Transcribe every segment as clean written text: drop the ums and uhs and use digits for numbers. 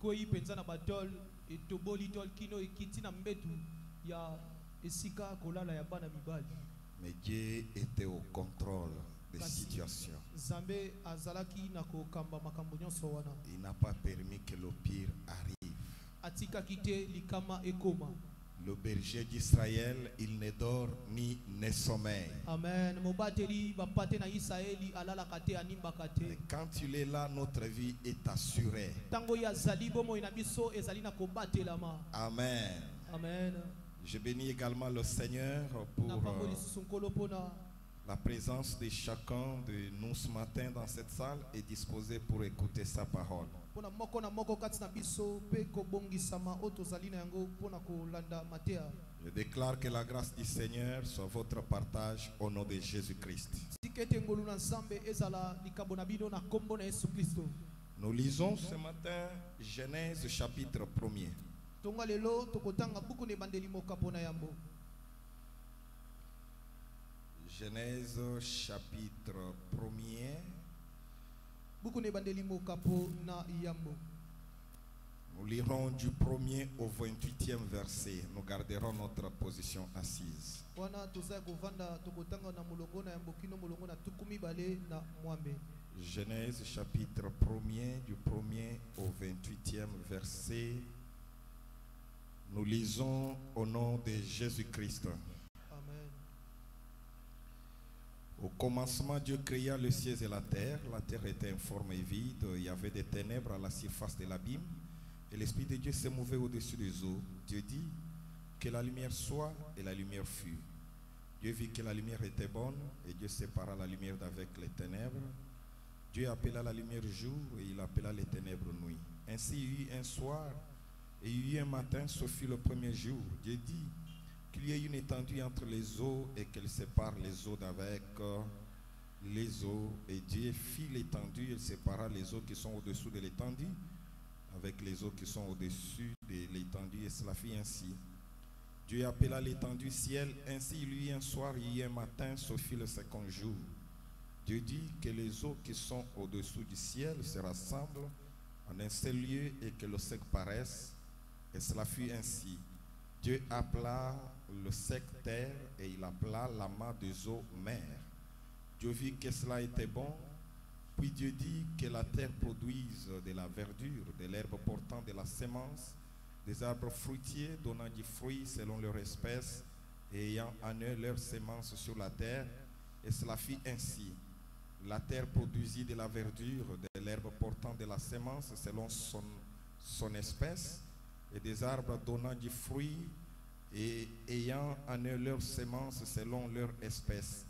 Koi penzana batol etoboli tol kino ekitina mbetu ya esika kolala ya bana mibali. Mais Dieu était au contrôle des situations. Zambe azalaki na kokamba makambo nyonso wana. Il n'a pas permis que le pire arrive. Atika kite likama ekoma. Le berger d'Israël, il ne dort ni ne sommeille. Amen. Mobateli bapate na Israeli alala kate animba kate. Et quand il est là, notre vie est assurée. Tango ya zalibo mo inabiso ezali na kobatelama. Amen. Amen. Je bénis également le Seigneur pour la présence de chacun de nous ce matin dans cette salle et disposé pour écouter sa parole. Je déclare que la grâce du Seigneur soit votre partage au nom de Jésus-Christ. Nous lisons ce matin Genèse chapitre 1er. Genèse chapitre 1er. Nous lirons du 1er au 28e verset. Nous garderons notre position assise. Genèse chapitre 1er, du 1er au 28e verset. Nous lisons au nom de Jésus-Christ. Au commencement, Dieu créa le ciel et la terre. La terre était informe et vide. Il y avait des ténèbres à la surface de l'abîme. Et l'Esprit de Dieu se mouvait au-dessus des eaux. Dieu dit que la lumière soit, et la lumière fut. Dieu vit que la lumière était bonne, et Dieu sépara la lumière d'avec les ténèbres. Dieu appela la lumière jour, et il appela les ténèbres nuit. Ainsi il y eut un soir, et il y eut un matin, ce fut le premier jour. Dieu dit qu'il y ait une étendue entre les eaux et qu'elle sépare les eaux d'avec les eaux. Et Dieu fit l'étendue, il sépara les eaux qui sont au-dessous de l'étendue avec les eaux qui sont au-dessus de l'étendue, et cela fit ainsi. Dieu appela l'étendue ciel. Ainsi il y eut un soir, il y eut un matin, ce fut le second jour. Dieu dit que les eaux qui sont au-dessous du ciel se rassemblent en un seul lieu et que le sec paraisse, et cela fut ainsi. Dieu appela le sec terre, et il appela l'amas des eaux mer. Dieu vit que cela était bon. Puis Dieu dit que la terre produise de la verdure, de l'herbe portant de la semence, des arbres fruitiers donnant du fruit selon leur espèce, et ayant en eux leur semence sur la terre. Et cela fit ainsi. La terre produisit de la verdure, de l'herbe portant de la semence selon son espèce, et des arbres donnant du fruit, et ayant en eux leur semence selon leur espèce.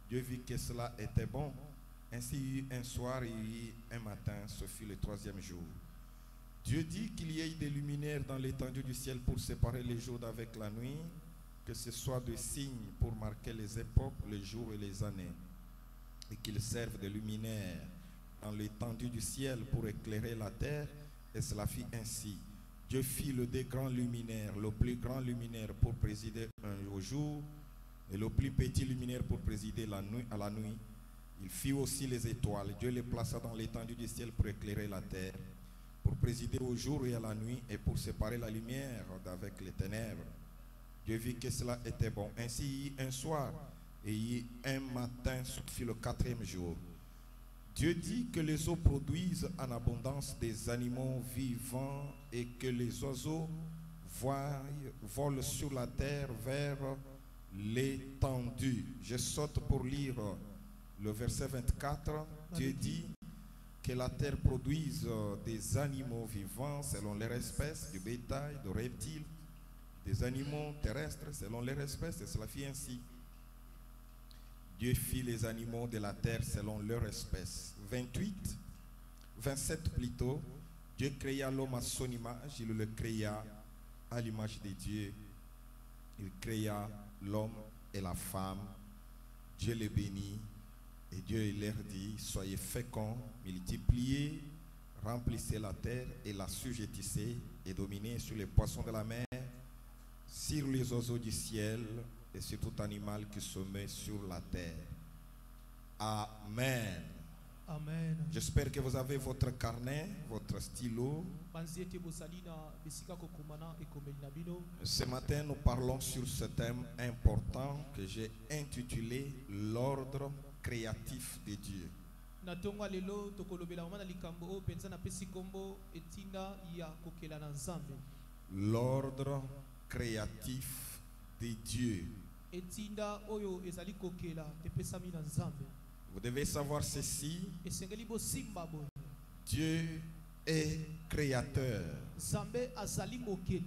Dieu vit que cela était bon. Ainsi il y eut un soir et il y eut un matin, ce fut le troisième jour. Dieu dit qu'il y ait des luminaires dans l'étendue du ciel pour séparer les jours d'avec la nuit, que ce soit des signes pour marquer les époques, les jours et les années, et qu'ils servent de luminaires dans l'étendue du ciel pour éclairer la terre, et cela fit ainsi. Dieu fit le deux grands luminaires, le plus grand luminaire pour présider au jour, et le plus petit luminaire pour présider à la nuit. Il fit aussi les étoiles. Dieu les plaça dans l'étendue du ciel pour éclairer la terre, pour présider au jour et à la nuit, et pour séparer la lumière d'avec les ténèbres. Dieu vit que cela était bon. Ainsi il y eut un soir, et il y eut un matin, ce fut le quatrième jour. Dieu dit que les eaux produisent en abondance des animaux vivants, et que les oiseaux volent sur la terre vers l'étendue. Je saute pour lire le verset 24. Dieu dit que la terre produise des animaux vivants selon leur espèce, du bétail, de reptiles, des animaux terrestres selon leur espèce, et cela fit ainsi. Dieu fit les animaux de la terre selon leur espèce. 27 plutôt. Dieu créa l'homme à son image, il le créa à l'image de Dieu. Il créa l'homme et la femme. Dieu les bénit. Et Dieu leur dit, soyez féconds, multipliez, remplissez la terre et la sujettissez, et dominez sur les poissons de la mer, sur les oiseaux du ciel et sur tout animal qui se met sur la terre. Amen. Amen. J'espère que vous avez votre carnet, votre stylo. Banziete bosali na bisika kokomana ekomeli na bino. Ce matin, nous parlons sur ce thème important que j'ai intitulé l'ordre créatif de Dieu. Na tonga lelo tokolobela mama na likambo o penza na pesi kombo etinda ya kokela na Nzambe. L'ordre créatif de Dieu. Etinda oyo ezali kokela tepesami na Nzambe. Vous devez savoir ceci, Esengeli bo simba boy. Dieu est créateur Nzambe azali mokeli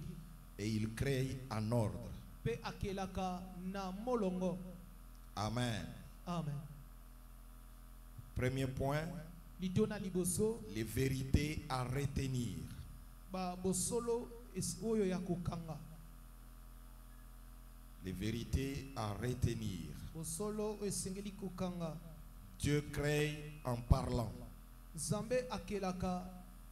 et il crée en ordre. pe akelaka na molongo. Amen. Amen. Premier point, Litona liboso les vérités à retenir. ba bosolo oyo ya kokanga. Les vérités à retenir. Bosolo esengeli kokanga. Dieu crée en parlant. Nzambe akelaka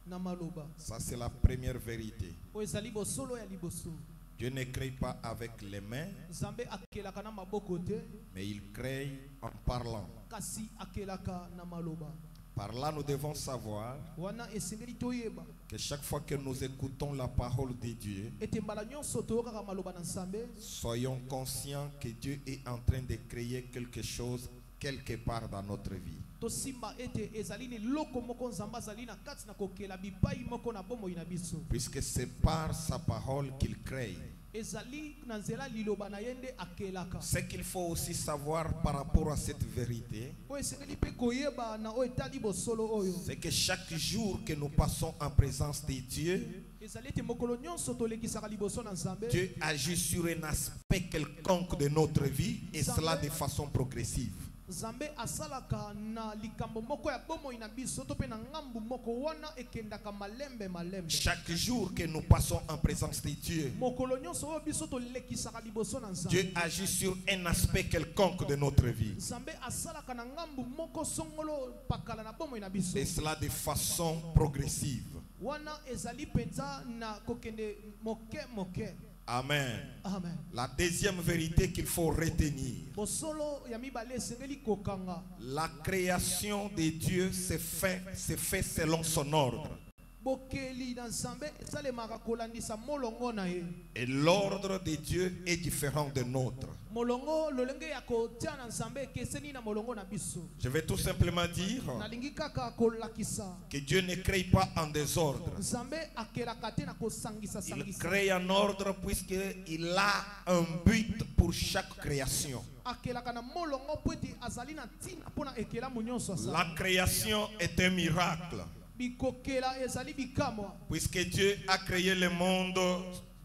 na maloba. Ça, c'est la première vérité. O ezali bosolo ya liboso. Dieu ne crée pas avec les mains, Nzambe akelaka na maboko te, mais il crée en parlant. kasi akelaka na maloba. Par là, nous devons savoir Wana esengeli toyeba que chaque fois que nous écoutons la parole de Dieu, ete mbala nyonso toyokaka maloba na Nzambe, soyons conscients que Dieu est en train de créer quelque chose quelque part dans notre vie. tosimba ete ezali ni loko moko Nzambe azali na kati na kokela bipai moko na bomoi na biso. Puisque c'est par sa parole qu'il crée. Ezali na nzela liloba na yende akelaka. Ce qu'il faut aussi savoir par rapport à cette vérité, O esengeli pe koyeba na o etali bosolo oyo. c'est que chaque jour que nous passons en présence de Dieu, Ezali ete mokolo nyonso tolekisaka liboso na Nzambe. Dieu agit sur un aspect quelconque de notre vie et cela de façon progressive. Nzambe asalaka na likambo moko ya bomoi na biso to pe na ngambu moko wana ekendaka malembe malembe. Chaque jour que nous passons en présence de Dieu, Mokolo nyonso oyo biso tolekisaka liboso na Nzambe. Dieu agit sur un aspect quelconque de notre vie Nzambe asalaka na ngambu moko songolo pakala na bomoi na biso. et cela de façon progressive. Wana ezali penza na kokende moke moke. Amen. Amen. La deuxième vérité qu'il faut retenir, Bosolo ya mibale esengeli kokanga. la création de Dieu se fait selon son ordre. Bokeli na Nzambe esalemaka kolandisa molongo na ye. Et l'ordre de Dieu est différent de nôtre. Molongo lolenge ya kotia na Nzambe ekeseni na molongo na biso. Je vais tout simplement dire Nalingi kaka kolakisa. que Dieu ne crée pas en désordre. Nzambe akelaka te na kosangisa Il sangisa. crée en ordre puisqu'il a un but pour chaque création. Akelaka na molongo po ete azali na ntina mpona ekela nyonso asala. La création est un miracle Bikokela ezali bikamwa. puisque Dieu a créé le monde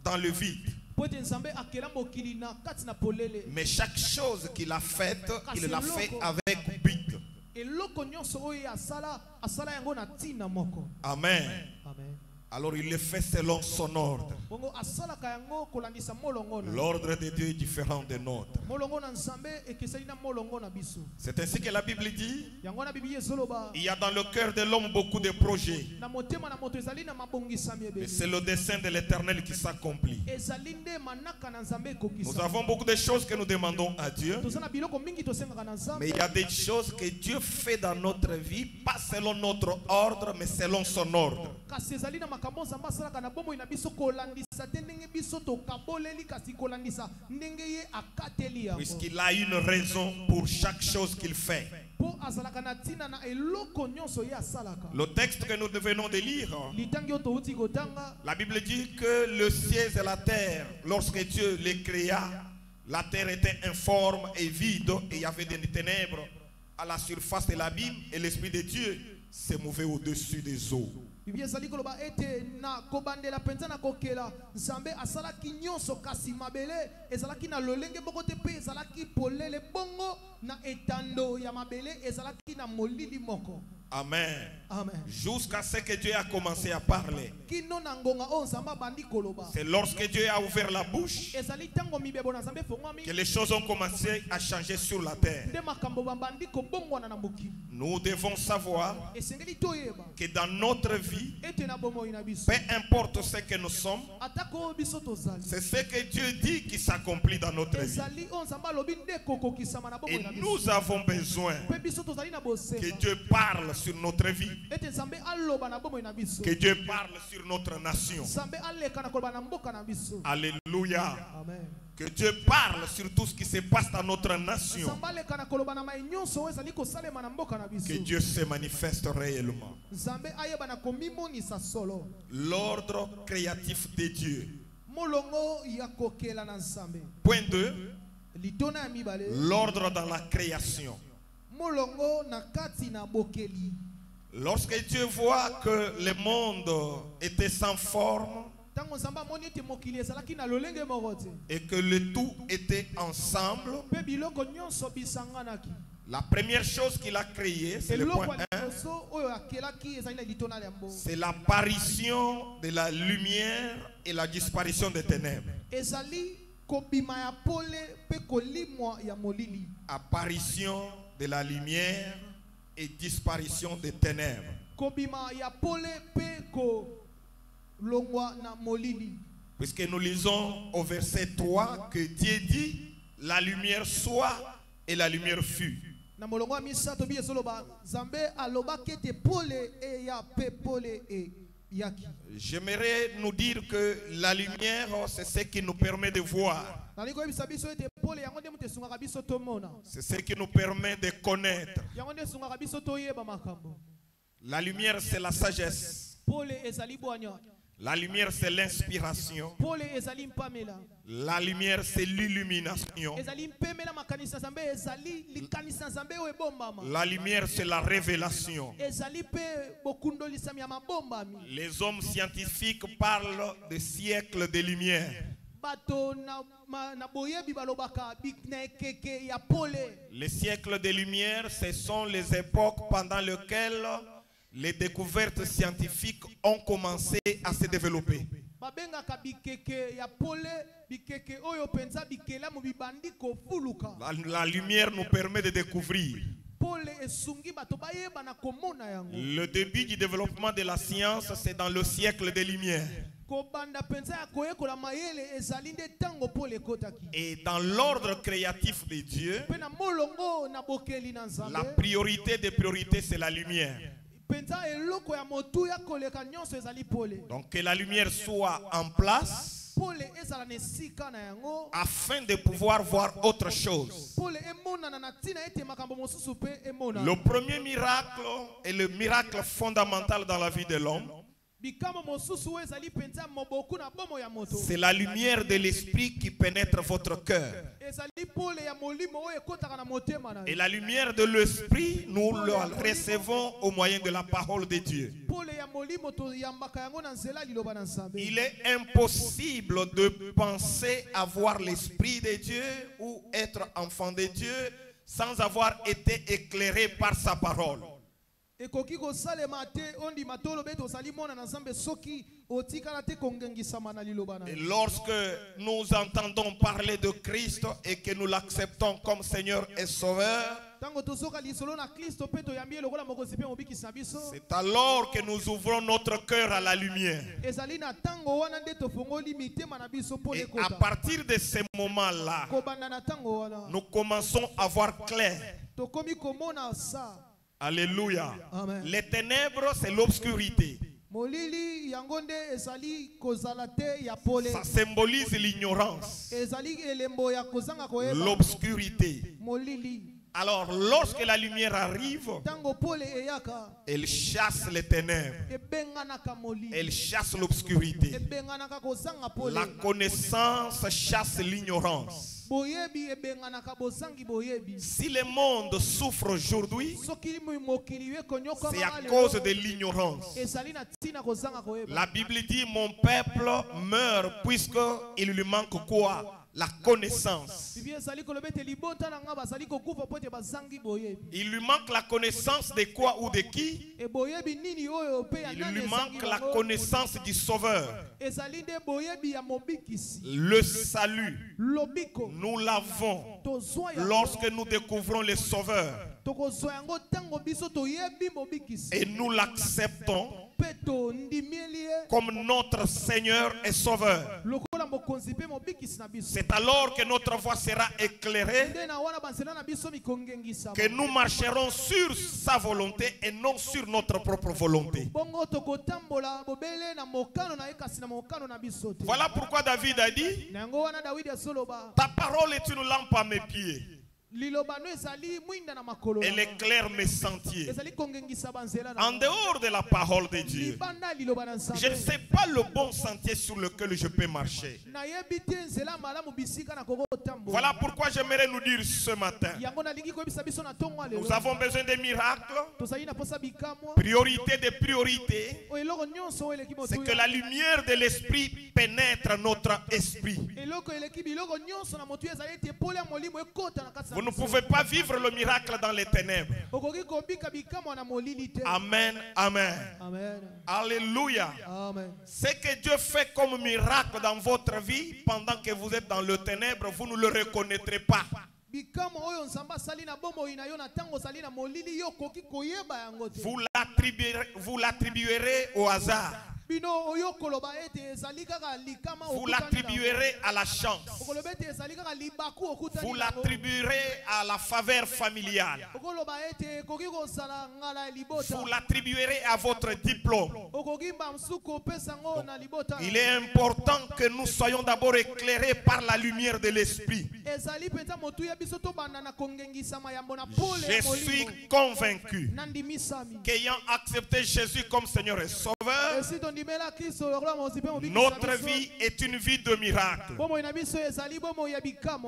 dans le vide. Po ete Nzambe akela mokili na kati na polele. Mais chaque chose qu'il a faite, il l'a fait avec but. Eloko nyonso oyo asala yango na ntina moko. Amen. Amen. Alors il le fait selon son ordre. Bongo asalaka yango kolandisa molongo na. L'ordre de Dieu est différent de nôtre. Molongo na Nzambe ekeseli na molongo na biso. C'est ainsi que la Bible dit, Yango na Biblia ezoloba. il y a dans le cœur de l'homme beaucoup de projets. Na motema na moto ezali na mabongisami Mais ebele. c'est le dessein de l'Éternel qui s'accomplit. Ezali nde manaka na Nzambe ekokisa. Nous avons beaucoup de choses que nous demandons à Dieu. Toza na biloko mingi tosengaka na Nzambe. Mais il y a des choses que Dieu fait dans notre vie, pas selon notre ordre, mais selon son ordre. Kasi ezali na makambo Nzambe asalaka na bomoi na biso kolandisa te ndenge biso tokaboleli kasi kolandisa ndenge ye akateli yango. Puisqu'il a une raison pour chaque chose qu'il fait. Po azalaka na ntina na eloko nyonso ye asalaka. Le texte que nous venons de lire, Litangi oyo touti kotanga. la Bible dit que le ciel et la terre, lorsque Dieu les créa, la terre était informe et vide et il y avait des ténèbres à la surface de l'abîme et l'Esprit de Dieu se mouvait au-dessus des eaux. Biblia ezali koloba ete na kobandela penza na kokela Nzambe asalaki nyonso kasi mabele ezalaki na lolenge moko te pe ezalaki polele bongo na etando ya mabele ezalaki na molili moko. Amen. Amen. Jusqu'à ce que Dieu a commencé à parler. Kino na ngonga o nzamba bandi koloba. C'est lorsque Dieu a ouvert la bouche Ezali tango mibebo na nzambe fongwami. que les choses ont commencé à changer sur la terre. Nde makambo bandi ko bongwana na mokili. Nous devons savoir Esengeli toyeba. que dans notre vie, Ete na bomo ina biso. peu importe ce que nous sommes, Atako biso tozali. c'est ce que Dieu dit qui s'accomplit dans notre vie. Ezali o nzamba lobi nde kokokisama na bomo Et ina biso. nous avons besoin Pe biso tozali na bosenga. que Dieu parle sur notre vie, Ete nzambe aloba na bomo ina biso. que Dieu parle sur notre nation. Nzambe aleka na koloba na mboka na biso. Alléluia. Amen. Que Dieu parle sur tout ce qui se passe dans notre nation. Nzambe aleka na koloba na mai nyonso ezali kosalema na mboka na biso. Que Dieu se manifeste réellement. Nzambe ayeba na komimonisa solo. L'ordre créatif de Dieu. Molongo ya kokela na nzambe. Point 2. Litona ya mibale. L'ordre dans la création. Molongo na kati na bokeli. Lorsque Dieu voit que le monde était sans forme Tango nzamba moni ete mokili ezalaki na lolenge moko te. et que le tout était ensemble, Pe biloko nyonso bisanganaki. la première chose qu'il a créée, c'est le Eloko point 1, nyonso oyo akelaki ezali na litona ya mbo. c'est l'apparition de la lumière et la disparition des ténèbres. Ezali kobima ya pole pe kolimwa ya molili. Apparition de la lumière et disparition des ténèbres. Kobima ya pole pe ko longwa na molili. Puisque nous lisons au verset 3 que Dieu dit, la lumière soit et la lumière fut. Na molongo ya misato bi ezoloba Nzambe alobaki ete pole e ya pe pole e yaki. J'aimerais nous dire que la lumière, c'est ce qui nous permet de voir. Nali koyebisa biso ete pole yango nde mutu esungaka biso tomona. C'est ce qui nous permet de connaître. Yango nde esungaka biso toyeba makambo. La lumière, c'est la sagesse. Pole ezali bwanya. La lumière, c'est l'inspiration. Pole ezali mpamela. La lumière, c'est l'illumination. Ezali mpemela makanisa Nzambe ezali likanisa Nzambe oyo ebombama. La lumière, c'est la révélation. Ezali pe bokundolisami ya mabombami. Les hommes scientifiques parlent de siècles de lumière. Bato na boyebi balobaka bikna ekeke ya pole. Les siècles de lumière, ce sont les époques pendant lesquelles les découvertes scientifiques ont commencé à se développer. Babengaka bikeke ya pole bikeke oyo penza bikela mu bibandi kofuluka. La lumière nous permet de découvrir. Pole esungi bato bayeba na komona yango. Le début du développement de la science, c'est dans le siècle des Lumières. Kobanda penza ya koyekola mayele ezali nde tango pole ekotaki. Et dans l'ordre créatif de Dieu, Pe na molongo na bokeli na Nzambe. la priorité des priorités, c'est la lumière. Penza eloko ya motu ya koleka nyonso ezali pole. Donc que la lumière soit en place Pole ezala na esika na yango. afin de pouvoir voir autre chose. Pole emonana na tina ete makambo mosusu pe emona. Le premier miracle est le miracle fondamental dans la vie de l'homme. Bikamo mosusu ezali penza moboku na bomo ya moto. C'est la lumière de l'esprit qui pénètre votre cœur. Ezali pole ya molimo oyo ekotaka na motema na. Et la lumière de l'esprit, nous la recevons au moyen de la parole de Dieu. Pole ya molimo to yambaka yango na nzela liloba na Nzambe. Il est impossible de penser avoir l'esprit de Dieu ou être enfant de Dieu sans avoir été éclairé par sa parole. Ekoki kosalema te ondi matolo beto sali mona na Nzambe soki otikala te kongengisama na liloba na. Et lorsque nous entendons parler de Christ et que nous l'acceptons comme Seigneur et Sauveur, Tango tozoka lisolo na Kristo pe to yambi lokola mokozi pe mobikisi na biso. c'est alors que nous ouvrons notre cœur à la lumière. Ezali na tango wana nde tofongoli mitema na biso pole Et kota. à partir de ce moment-là, Kobanda na tango wana. nous commençons à voir clair. Tokomi komona sa. Alléluia. Amen. Les ténèbres, c'est l'obscurité. Molili yango nde ezali kozala te ya pole. Ça symbolise l'ignorance, Ezali elembo ya kozanga koyeba. l'obscurité. Molili. Alors, lorsque la lumière arrive, Tango pole eyaka. elle chasse les ténèbres, Ebenganaka molili. elle chasse l'obscurité. Ebenganaka kozanga pole. La connaissance chasse l'ignorance. Boyebi ebenganaka bosangi boyebi. Si le monde souffre aujourd'hui, Soki mokili we konyoka c'est à cause de l'ignorance. ezali na tina kozanga koyeba. La Bible dit, mon peuple meurt puisqu'il lui manque quoi? la connaissance. Il lui manque la connaissance de quoi ou de qui? Il lui manque la connaissance du Sauveur. Le salut, nous l'avons lorsque nous découvrons le Sauveur et nous l'acceptons comme notre Seigneur et Sauveur. C'est alors que notre voie sera éclairée, que nous marcherons sur sa volonté et non sur notre propre volonté. Voilà pourquoi David a dit: ta parole est une lampe à mes pieds. Elle éclaire mes sentiers. En dehors de la parole de Dieu, je ne sais pas le bon sentier sur lequel je peux marcher. Voilà pourquoi j'aimerais nous dire ce matin: nous avons besoin de miracles. Priorité des priorités, c'est que la lumière de l'esprit pénètre notre esprit. Vous ne pouvez pas vivre le miracle dans les ténèbres. Amen, amen. Alléluia. Ce que Dieu fait comme miracle dans votre vie pendant que vous êtes dans le ténèbre, vous ne le reconnaîtrez pas. Vous l'attribuerez au hasard. Vous l'attribuerez à la chance. Vous l'attribuerez à la faveur familiale. Vous l'attribuerez à votre diplôme. Il est important que nous soyons d'abord éclairés par la lumière de l'esprit. Je suis convaincu qu'ayant accepté Jésus comme Seigneur et Sauveur, notre vie est une vie de miracle.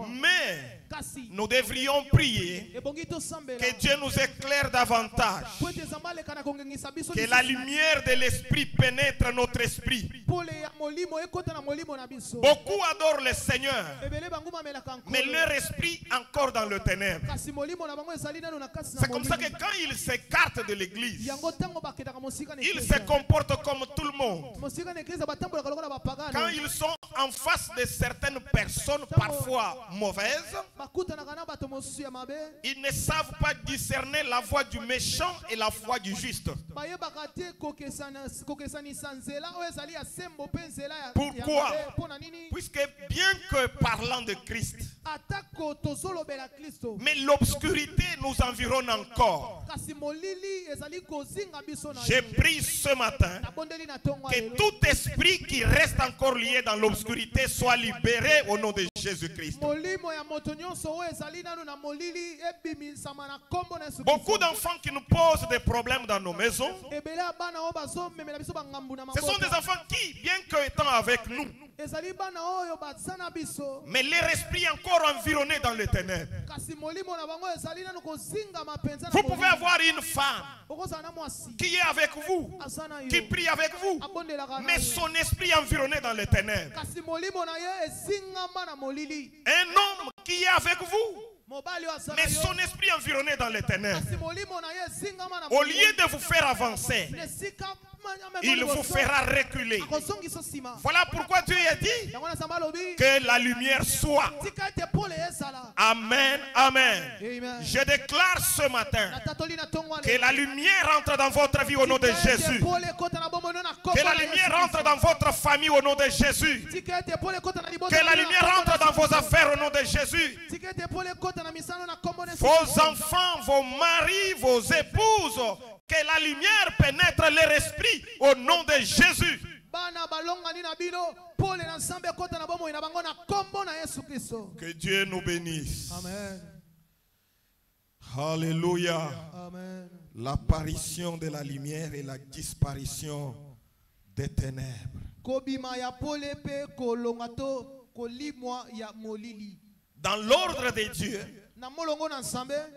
Mais nous devrions prier que Dieu nous éclaire davantage, que la lumière de l'esprit pénètre notre esprit. Beaucoup adorent le Seigneur, mais leur esprit encore dans le ténèbre. C'est comme ça que quand ils s'écartent de l'église, ils se comportent comme tout le monde. Quand ils sont en face de certaines personnes parfois mauvaises, ils ne savent pas discerner la voix du méchant et la voix du juste. Pourquoi? Puisque bien que parlant de Christ, mais l'obscurité nous environne encore. J'ai pris ce matin que tout esprit qui reste encore lié dans l'obscurité soit libéré au nom de Jésus-Christ. Beaucoup d'enfants qui nous posent des problèmes dans nos maisons, ce sont des enfants qui, bien qu'étant avec nous, mais leur esprit est encore environné dans les ténèbres. Vous pouvez avoir une femme qui est avec vous, qui prie avec vous, mais son esprit est environné dans les ténèbres. Un homme qui est avec vous, mais son esprit est environné dans les ténèbres. Au lieu de vous faire avancer, il vous fera reculer. Voilà pourquoi Dieu a dit que la lumière soit. Amen, amen. Je déclare ce matin que la lumière entre dans votre vie au nom de Jésus. Que la lumière entre dans votre famille au nom de Jésus. Que la lumière entre dans vos affaires au nom de Jésus. Vos enfants, vos maris, vos épouses, que la lumière pénètre leur esprit au nom de Jésus. Que Dieu nous bénisse. Amen. Alléluia. Amen. L'apparition de la lumière et la disparition des ténèbres. Dans l'ordre de Dieu,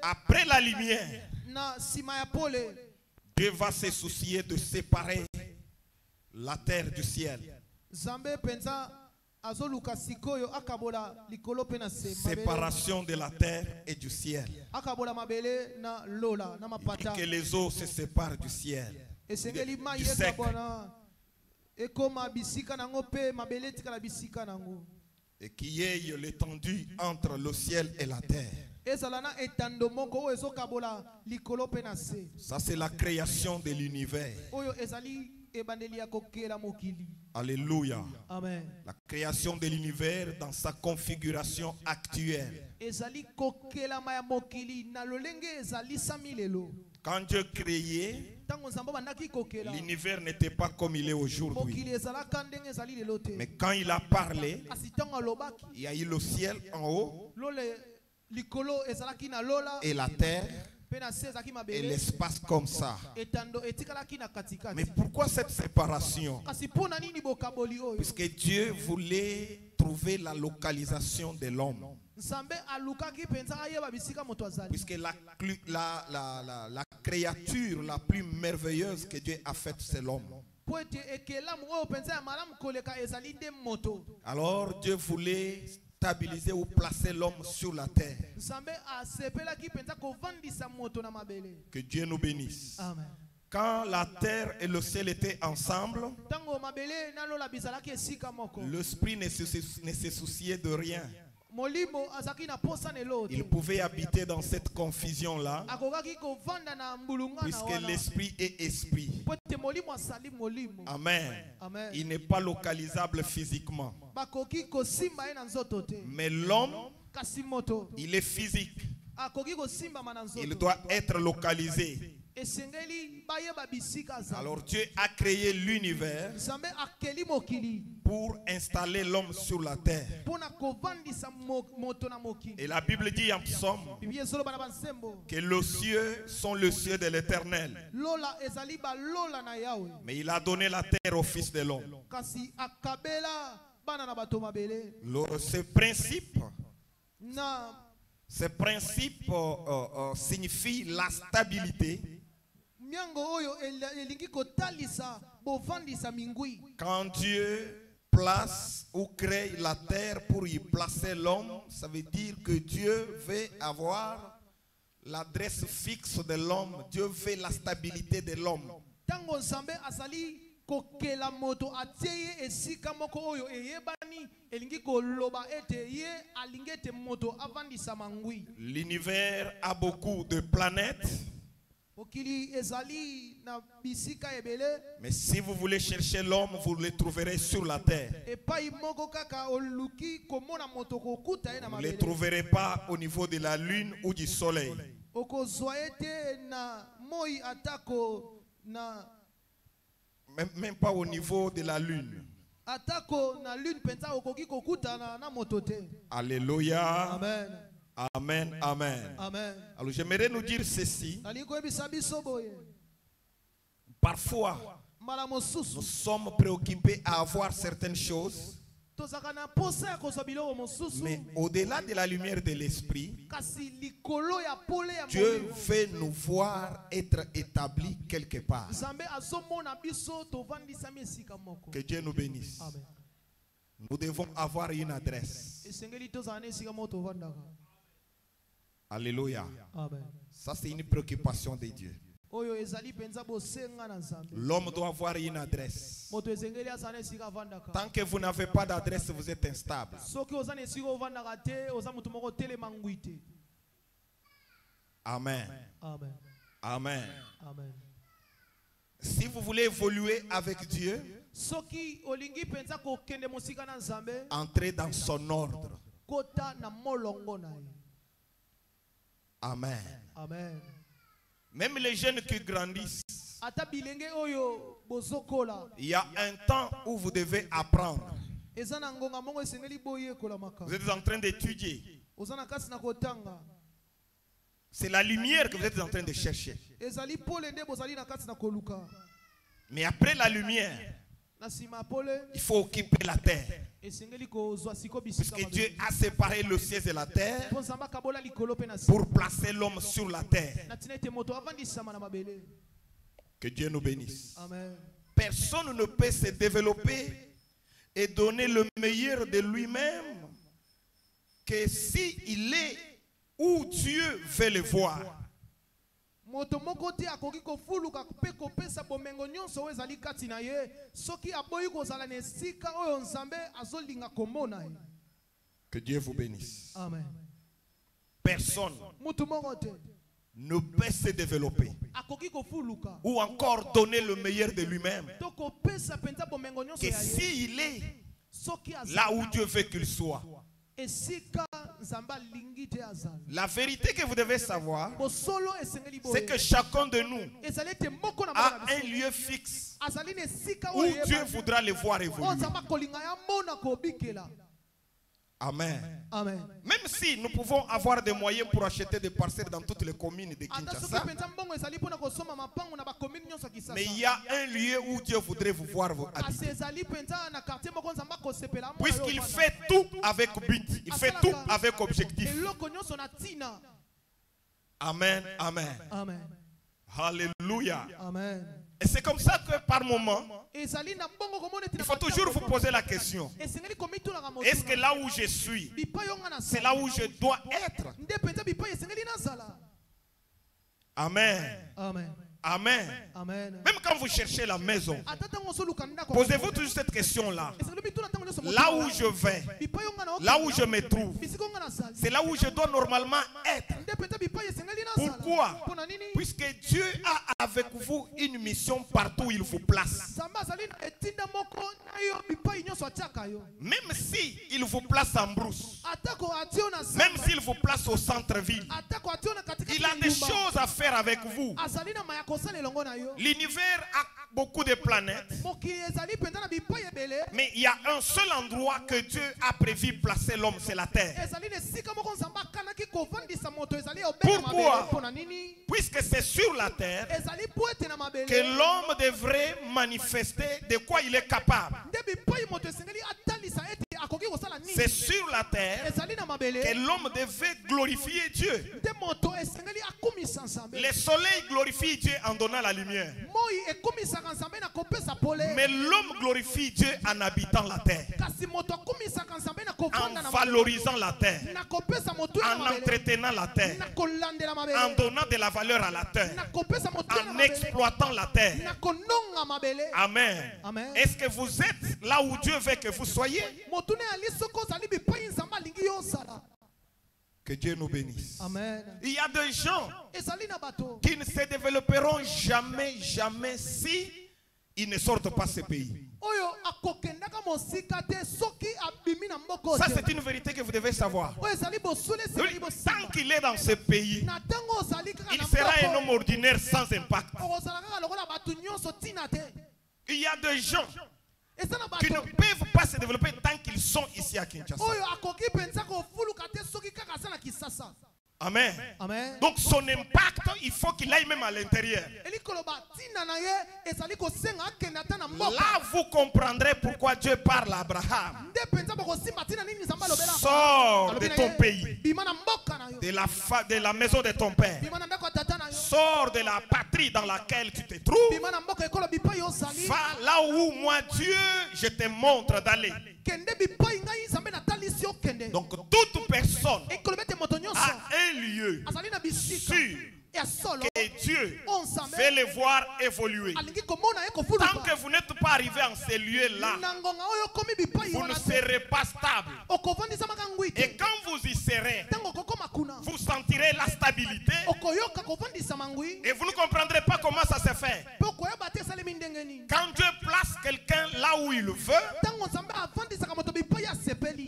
après la lumière, Dieu va se soucier de séparer la terre du ciel. azoluka sikoyo akabola likolo pe na se mabele. Séparation de la terre et du ciel. Akabola mabele na lola na Il dit mapata. que les eaux se séparent du ciel. Esengeli mai Du sec. ekabona ekoma bisika nango pe mabele tikala bisika nango. Et qu'il y ait l'étendue entre le ciel et la terre. Ezalana etando moko oyo ezokabola likolo pe na se. Ça, c'est la création de l'univers. Oyo ezali ebandeli ya kokela mokili. Alléluia. Amen. La création de l'univers dans sa configuration actuelle. Ezali kokela maya mokili na lolenge ezali samilelo. Quand Dieu créait, Tango nzambo bandaki kokela. l'univers n'était pas comme il est aujourd'hui. Mokili ezalaka ndenge ezali lelo te. Mais quand il a parlé, Kasi tango alobaki il y a eu le ciel en haut lole likolo ezalaki na lola et la terre pe na se ezalaki et mabele. l'espace comme ça. Etando etikalaki na katikati. Mais pourquoi cette séparation? Kasi pona nini bokaboli oyo? Puisque Dieu voulait trouver la localisation de l'homme. Nzambe alukaki penza ayeba bisika moto azali. Puisque la créature la plus merveilleuse que Dieu a faite, c'est l'homme. Po ete ekelamu oyo penza ya malamu koleka ezali nde moto. Alors Dieu voulait stabiliser ou placer l'homme sur la terre. Nzambe asepelaki penza kovandisa moto na mabele. Que Dieu nous bénisse. Amen. Quand la terre et le ciel étaient ensemble, Tango mabele na lola bizalaki esika moko. l'esprit ne se souciait de rien. Molimo azaki na posa nelo. Il pouvait habiter dans cette confusion-là, Akokaki kovanda na mbulunga na puisque wana. l'esprit est esprit. Po ete molimo asali molimo. Amen. Amen. Il n'est pas localisable physiquement. Bakoki kosimba ye na nzoto te. Mais l'homme, Kasi moto il est physique. akoki kosimba ma na nzoto. Il doit être localisé. Esengeli bayeba bisika za. Alors Dieu a créé l'univers Nzambe akeli mokili pour installer l'homme sur la terre. pona kovandisa moto na mokili. Et la Bible dit en psaume Biblia ezoloba na bansembo. que les cieux sont le cieux de l'Éternel. Lola ezali ba lola na Yahweh. Mais il a donné la terre au Fils de l'homme. Kasi akabela bana na bato mabele. Ce principe Na signifie la stabilité. miango oyo elingi kotalisa bovandisa mingwi. Quand Dieu place ou crée la terre pour y placer l'homme, ça veut dire que Dieu veut avoir l'adresse fixe de l'homme. Dieu veut la stabilité de l'homme. Tango Nzambe asali kokela moto atie esika moko oyo eyebani elingi koloba ete ye alingi ete moto avandisa mangwi. L'univers a beaucoup de planètes. Okili ezali na bisika ebele. Mais si vous voulez chercher l'homme, vous le trouverez sur la terre. Epai moko kaka oluki komona moto kokuta ye na Vous ne le mabele. trouverez pas au niveau de la lune ou du soleil. Okozwa ete na moi atako na Même pas au niveau de la lune. atako na lune penza okoki kokuta na moto te. Alléluia. Amen. Amen. Amen. Amen. Alors j'aimerais nous dire ceci. Nali koyebisa biso boye. Parfois, Mbala mosusu. nous sommes préoccupés à avoir certaines choses. Tozaka na posa ya kozwa biloko mosusu. Mais au-delà de la lumière de l'esprit, Kasi likolo ya pole ya Dieu molimo. veut nous voir être établis quelque part. Nzambe azomona biso tovandisami esika moko. Que Dieu nous bénisse. Amen. Nous devons avoir une adresse. Esengeli tozala na esika moko tovandaka. Alléluia. Amen. Ça, c'est une préoccupation de Dieu. Oyo ezali penza bosenga na Nzambe. L'homme doit avoir une adresse. Moto esengeli azala na esika avandaka. Tant que vous n'avez pas d'adresse, vous êtes instable. Soki oza na esika ovandaka te, oza mutu moko telema ngwi te. Amen. Amen. Amen. Amen. Si vous voulez évoluer avec Dieu, Soki olingi penza kokende mosika na Nzambe, entrez dans son ordre. kota na molongo na ye. Amen. Amen. Même les jeunes qui grandissent, Ata bilenge oyo bozokola. il y a un temps où vous devez apprendre. Eza na ngonga mongo esengeli boye kola maka. Vous êtes en train d'étudier. Oza na kasi na kotanga. C'est la lumière que vous êtes en train de chercher. Ezali pole nde bozali na kasi na koluka. Mais après la lumière, Na sima pole il faut occuper la terre. esengeli kozwa siko bisika. Puisque Dieu a séparé le ciel et la terre Po Nzambe akabola likolo pe na si. pour placer l'homme sur la terre. Na tina ete moto avandisama na mabele. Que Dieu nous bénisse. Amen. Personne ne peut se développer et donner le meilleur de lui-même que si il est où Dieu veut le voir. Moto moko te akoki kofuluka pe kopesa bomengo nyonso oyo ezali kati na ye soki aboyi kozala na esika oyo Nzambe azolinga komona ye. Que Dieu vous bénisse. Amen. Personne Mutu moko te ne peut se développer akoki kofuluka ou encore donner le meilleur de lui-même to kopesa penza bomengo nyonso que ya ye s'il est soki là où Dieu veut qu'il soit. esika Nzambe alingi te azala. La vérité que vous devez savoir, Bosolo esengeli boye. c'est que chacun de nous Ezali ete moko na a moko na un biso. lieu fixe Azali na esika où oyo Dieu voudra le voir évoluer. Nzambe akolinga ya mona kobikela. Amen. Amen. Même si nous pouvons avoir des moyens pour acheter des parcelles dans toutes les communes de Kinshasa, mais il y a un lieu où Dieu voudrait vous voir vous habiter. Puisqu'il fait tout avec but, il fait tout avec objectif. Amen, amen. Amen. Alléluia. Amen. Et c'est comme ça que par moment, il faut toujours vous poser la question. Est-ce que là où je suis, c'est là où je dois être? Amen. Amen. Amen. Amen. Même quand vous cherchez la maison, posez-vous toujours cette question-là. Là où je vais, là où je me trouve, c'est là où je dois normalement être. Pourquoi? Puisque Dieu a avec vous une mission partout où il vous place. Même si il vous place en brousse, même s'il vous place au centre-ville, il a des choses à faire avec vous. L'univers a beaucoup de planètes, mais il y a un seul endroit que Dieu a prévu placer l'homme, c'est la terre. Pourquoi? Puisque c'est sur la terre que l'homme devrait manifester de quoi il est capable. C'est sur la terre que l'homme devait glorifier Dieu. Le soleil glorifie Dieu en donnant la lumière. Mais l'homme glorifie Dieu en habitant la terre, en valorisant la terre, en entretenant la terre, en donnant de la valeur à la terre, en exploitant la terre. Amen. Est-ce que vous êtes là où Dieu veut que vous soyez? Que Dieu nous bénisse. Amen. Il y a des gens qui ne se développeront jamais, jamais si ils ne sortent pas ce pays. Ça, c'est une vérité que vous devez savoir. Tant qu'il est dans ce pays, il sera un homme ordinaire sans impact. Il y a des gens qui ne peuvent pas se développer tant qu'ils sont ici à Kinshasa. Amen. Amen. Donc son impact, il faut qu'il aille même à l'intérieur. Là, vous comprendrez pourquoi Dieu parle à Abraham. Sors de ton pays, de la maison de ton père. Sors de la patrie dans laquelle tu te trouves. Va là où moi, Dieu, je te montre d'aller. Donc toute personne a un lieu sûr que Dieu fait le voir évoluer. Tant que vous n'êtes pas arrivé en ce lieu-là, vous ne serez pas stable. Et quand vous y serez, vous sentirez la stabilité et vous ne comprendrez pas comment ça se fait. Quand Dieu place quelqu'un là où il veut,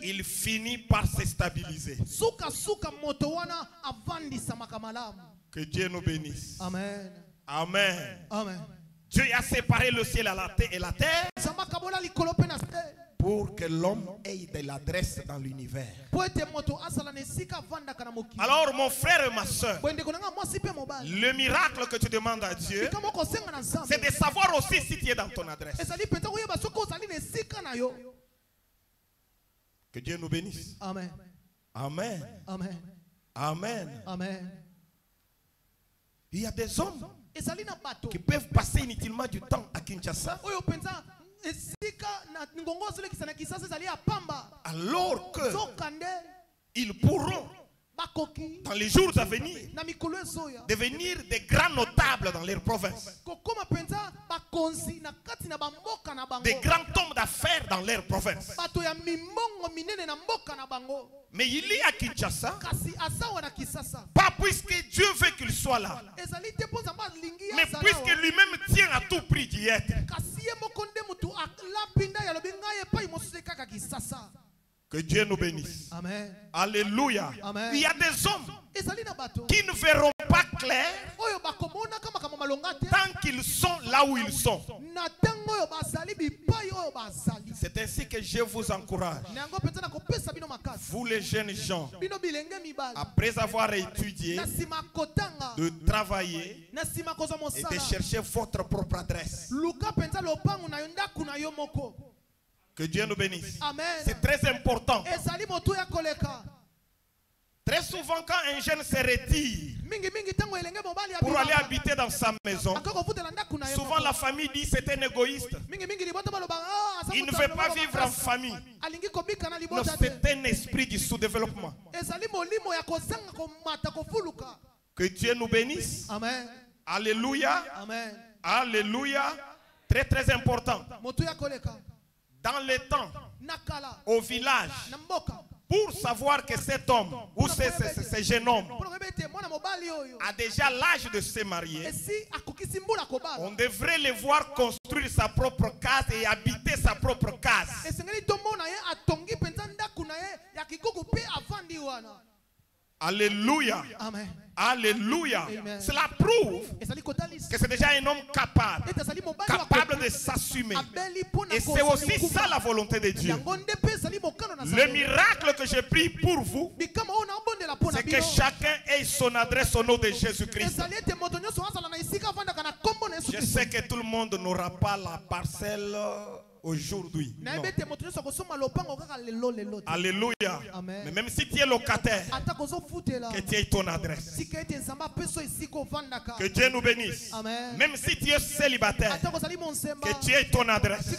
il finit par se stabiliser. Que Dieu nous bénisse. Amen. Amen. Amen. Dieu a séparé le ciel et la terre pour que l'homme ait de l'adresse dans l'univers. Alors mon frère et ma soeur, le miracle que tu demandes à Dieu, c'est de savoir aussi si tu es dans ton adresse. Que Dieu nous bénisse. Amen. Amen. Amen. Amen. Amen. Il y a des hommes qui peuvent passer inutilement du temps à Kinshasa alors que ils pourront dans les jours à venir devenir des grands notables dans leur province, des grands hommes d'affaires dans leur province. Mais il est à Kinshasa, pas puisque Dieu veut qu'il soit là, mais puisque lui-même tient à tout prix d'y être. Que Dieu nous bénisse. Amen. Alléluia. Amen. Il y a des hommes qui ne verront pas clair tant qu'ils sont là où ils sont. C'est ainsi que je vous encourage, vous les jeunes gens, après avoir étudié, de travailler et de chercher votre propre adresse. Que Dieu nous bénisse. C'est très important. Très souvent, quand un jeune se retire pour aller habiter dans sa maison, souvent la famille dit c'est un égoïste. Il ne veut pas vivre en famille. Non, c'est un esprit du sous-développement. Que Dieu nous bénisse. Amen. Alléluia. Amen. Alléluia. Très très important. Dans les temps, au village, pour savoir que cet homme ou ce jeune homme a déjà l'âge de se marier, on devrait le voir construire sa propre case et habiter sa propre case. Alléluia. Amen. Alléluia. Amen. Cela prouve que c'est déjà un homme capable de s'assumer. Et c'est aussi ça la volonté de Dieu. Le miracle que j'ai pris pour vous, c'est que chacun ait son adresse au nom de Jésus-Christ. Je sais que tout le monde n'aura pas la parcelle aujourd'hui. Non. Alléluia. Amen. Mais même si tu es locataire, que tu aies ton adresse. Que Dieu nous bénisse. Amen. Même si tu es célibataire, que tu aies ton adresse.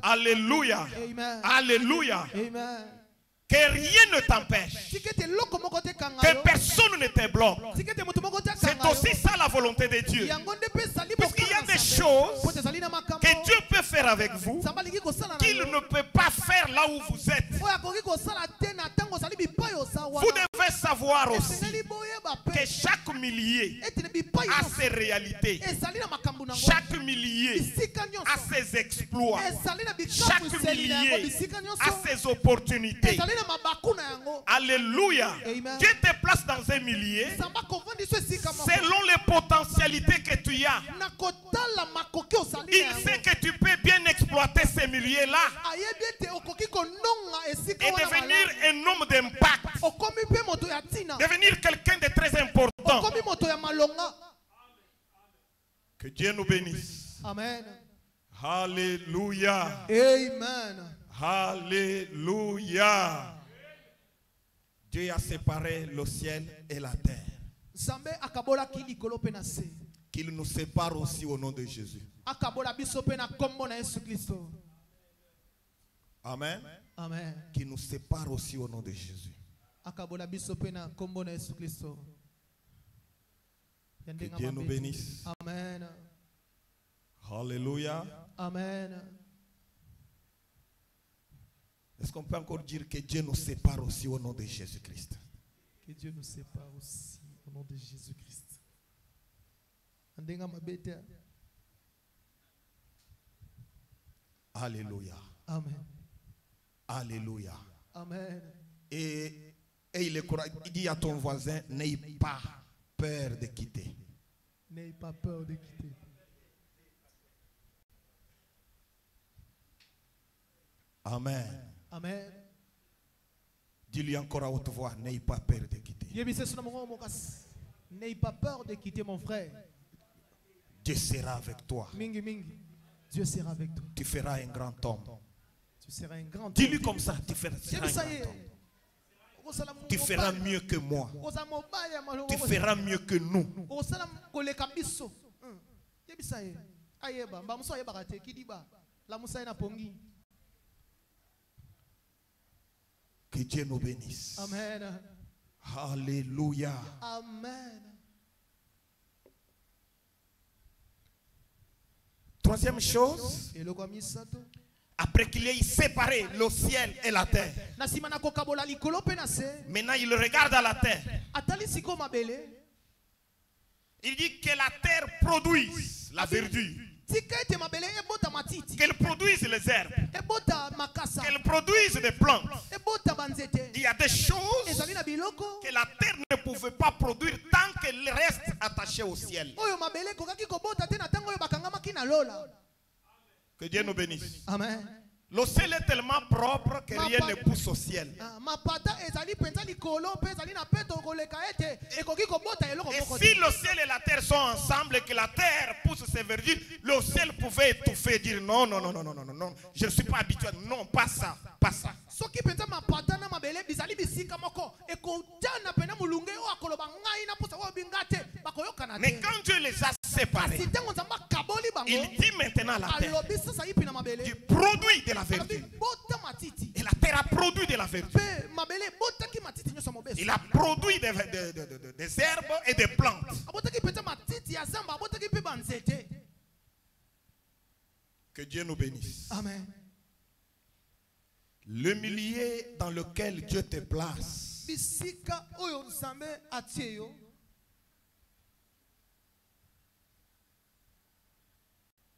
Alléluia. Amen. Alléluia. Amen. Que rien ne t'empêche, que personne ne te bloque. C'est aussi ça la volonté de Dieu. Parce qu'il y a des choses que Dieu peut faire avec vous qu'il ne peut pas faire là où vous êtes. Vous devez savoir aussi que chaque millier a ses réalités. Chaque millier a ses exploits. Chaque millier a ses opportunités. Alléluia. Amen. Dieu te place dans un millier selon les potentialités que tu as. Il sait que tu peux bien exploiter ces milliers-là et devenir un homme d'impact. Devenir quelqu'un de très important. Que Dieu nous bénisse. Amen. Alléluia. Amen. Alléluia. Dieu a séparé le ciel et la terre. Qu'il nous sépare aussi au nom de Jésus. Amen. Amen. Qu'il nous sépare aussi au nom de Jésus. Que Dieu nous bénisse. Amen. Alléluia. Amen. Est-ce qu'on peut encore dire que Dieu nous sépare aussi au nom de Jésus-Christ? Que Dieu nous sépare aussi au nom de Jésus-Christ. Alléluia. Amen. Alléluia. Amen. Et il dit à ton voisin, n'aie pas peur de quitter. N'aie pas peur de quitter. Amen. Amen. Dis-lui encore à haute voix, n'aie pas peur de quitter. N'aie pas peur de quitter mon frère. Dieu sera avec toi. Mingi, mingi. Dieu sera avec toi. Tu feras un grand homme. Tu seras un grand homme. Dis-lui comme ça, tu feras un grand homme. Tu feras mieux que moi. Tu feras mieux que nous. ayeba mba muso ayeba kate kidiba la musa na pongi. Que Dieu nous bénisse. Amen. Alléluia. Amen. Troisième chose, Et le kwa misato après qu'il ait séparé le ciel et la terre, na sima na kokabola likolo pe na se maintenant il regarde à la terre. atali siko mabele Il dit que la terre produise la verdure, tika ete mabele ebota matiti qu'elle produise les herbes, ebota makasa qu'elle produise des plantes. ebota banzete Il y a des choses ezali na biloko que la terre ne pouvait pas produire tant qu'elle reste attachée au ciel. oyo mabele kokaki kobota te na tango oyo bakangamaki na lola. Que Dieu nous bénisse. Amen. Le ciel est tellement propre que rien ne pousse au ciel. Mapata ezali penza likolo pe ezali na peto koleka ete ekoki kobota eloko Et moko si le ciel et la terre sont ensemble et que la terre pousse ses verdures, le ciel pouvait étouffer et dire non, non, non, non, non, non, non, non, je ne suis pas habitué. Non, pas ça, pas ça. soki penza mapata na mabele bizali bisika moko ekotana pena mulunge o akoloba ngai na posa o bingate bakoyokana te. Mais quand Dieu les a séparés, Si tango nzamba kaboli bango il dit maintenant à la terre, alobi sasa yipi na mabele tu produis de la alobi verdure. bota matiti Et la terre a produit de la verdure. pe mabele botaki matiti nyonso mobeso Il a produit des herbes et des plantes. abotaki penza matiti ya zamba abotaki pe banzete. Que Dieu nous bénisse. Amen. Le milieu dans lequel Dieu te place, Bisika oyo nzambe atie yo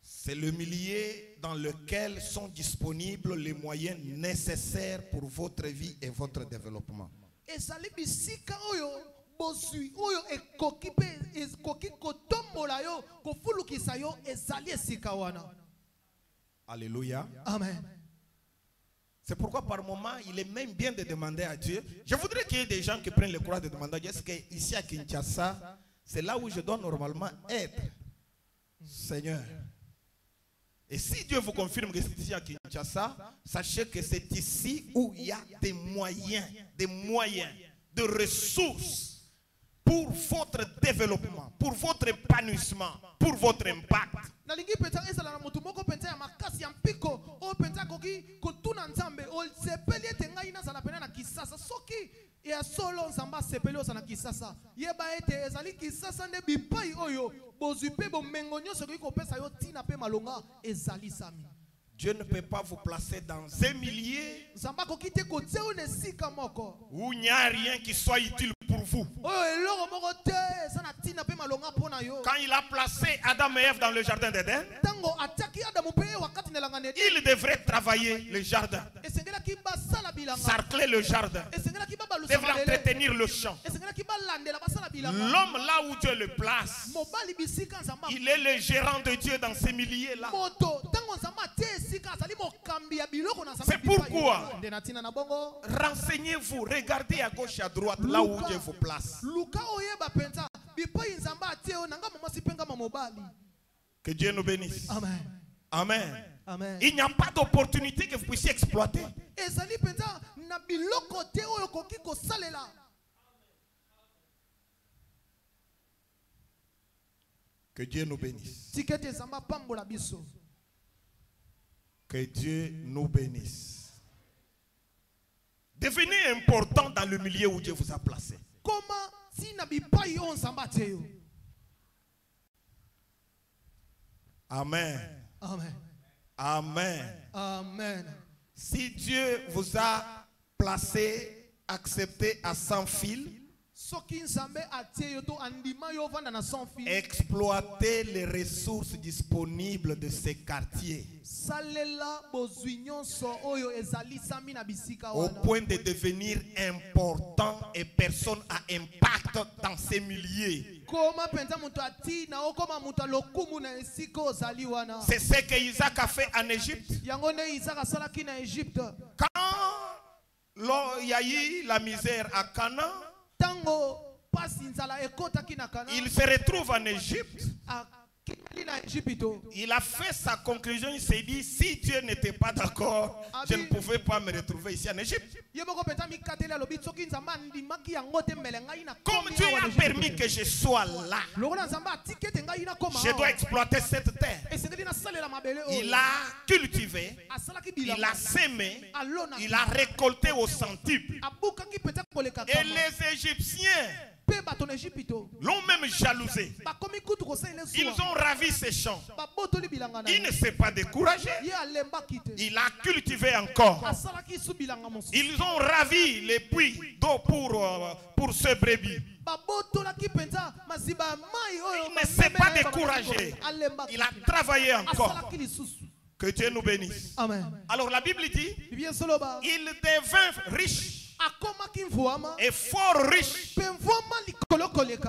c'est le milieu dans lequel sont disponibles les moyens nécessaires pour votre vie et votre développement. ezali bisika oyo bozwi oyo ekoki pe ekoki kotombola yo kofulukisa yo ezali esika wana. Alléluia. Amen. C'est pourquoi par moment, il est même bien de demander à Dieu. Je voudrais qu'il y ait des gens qui prennent le courage de demander à Dieu, est-ce qu'ici à Kinshasa, c'est là où je dois normalement être, Seigneur. Et si Dieu vous confirme que c'est ici à Kinshasa, sachez que c'est ici où il y a des moyens, de ressources pour votre développement, pour votre épanouissement, pour votre impact. Nalingi penza ezala na mutu moko penza ya makasi ya mpiko o penza koki kotuna nzambe o sepeli ete ngai nazala pena na kisasa soki ya solo nzamba sepeli osa na kisasa yeba ete ezali kisasa nde bipai oyo bozwi pe bomengo nyonso koki kopesa yo tina pe malonga ezali sami. Dieu ne peut pas vous placer dans un milieu Nzamba koki te kotia yo na esika moko où il n'y a rien qui soit utile pour vous. oyo eloko moko te eza na tina pe malonga mpona yo. Quand il a placé Adam et Ève dans le jardin d'Éden, Tango atiaki Adamu pe wakati na langane il devrait travailler le jardin, esengelaki basala bilanga sarcler le jardin, esengelaki babalusa devrait mabele entretenir le champ. esengelaki balandela basala bilanga. L'homme là où Dieu le place, Mobali bisika nzamba il est le gérant de Dieu dans ces milieux-là. moto tango nzamba te esika azali mokambi ya biloko na nzamba. C'est pourquoi nde na tina na bongo renseignez-vous, regardez à gauche et à droite là où Dieu vous place. luka oyeba penza bipai nzamba atie yo nanga mwasi pe ngama mobali. Que Dieu nous bénisse. Amen. Amen. Amen. Il n'y a pas d'opportunité que vous puissiez exploiter. ezali penza na biloko te oyo koki kosalela. Que Dieu nous bénisse. tikete nzamba pambola biso. Que Dieu nous bénisse. Devenez important dans le milieu où Dieu vous a placé. Koma tina bipai oyo nzamba atie yo. Amen. Amen. Amen. Amen. Si Dieu vous a placé, accepté à sans fil, soki nzambe atie yo to andima yo vanda na sans fil. exploitez les ressources disponibles de ces quartiers salela bozwi nyonso oyo ezali sami na bisika au wana point de devenir important et personne à impact dans ces milieux. koma penza mutu atina okoma mutu lokumu na esika ozali wana. C'est ce que Isaac a fait en Égypte. yango nde Isaka asalaki na Egypte. Quand il y a eu la misère à Canaan, tango pasi nzala ekotaki na Kana il se retrouve en Égypte. Il a fait sa conclusion, il s'est dit, si Dieu n'était pas d'accord, je ne pouvais pas me retrouver ici en Égypte. Comme Dieu a permis que je sois là, je dois exploiter cette terre. Il a cultivé, il a sémé, il a récolté au centuple. Et les Égyptiens l'ont même jalousé. Ils ont ravi ses champs. Il ne s'est pas découragé. Il a cultivé encore. Ils ont ravi les puits d'eau pour ce brebis. Il ne s'est pas découragé. Il a travaillé encore. Que Dieu nous bénisse. Amen. Alors la Bible dit, il devint riche. Et fort riche.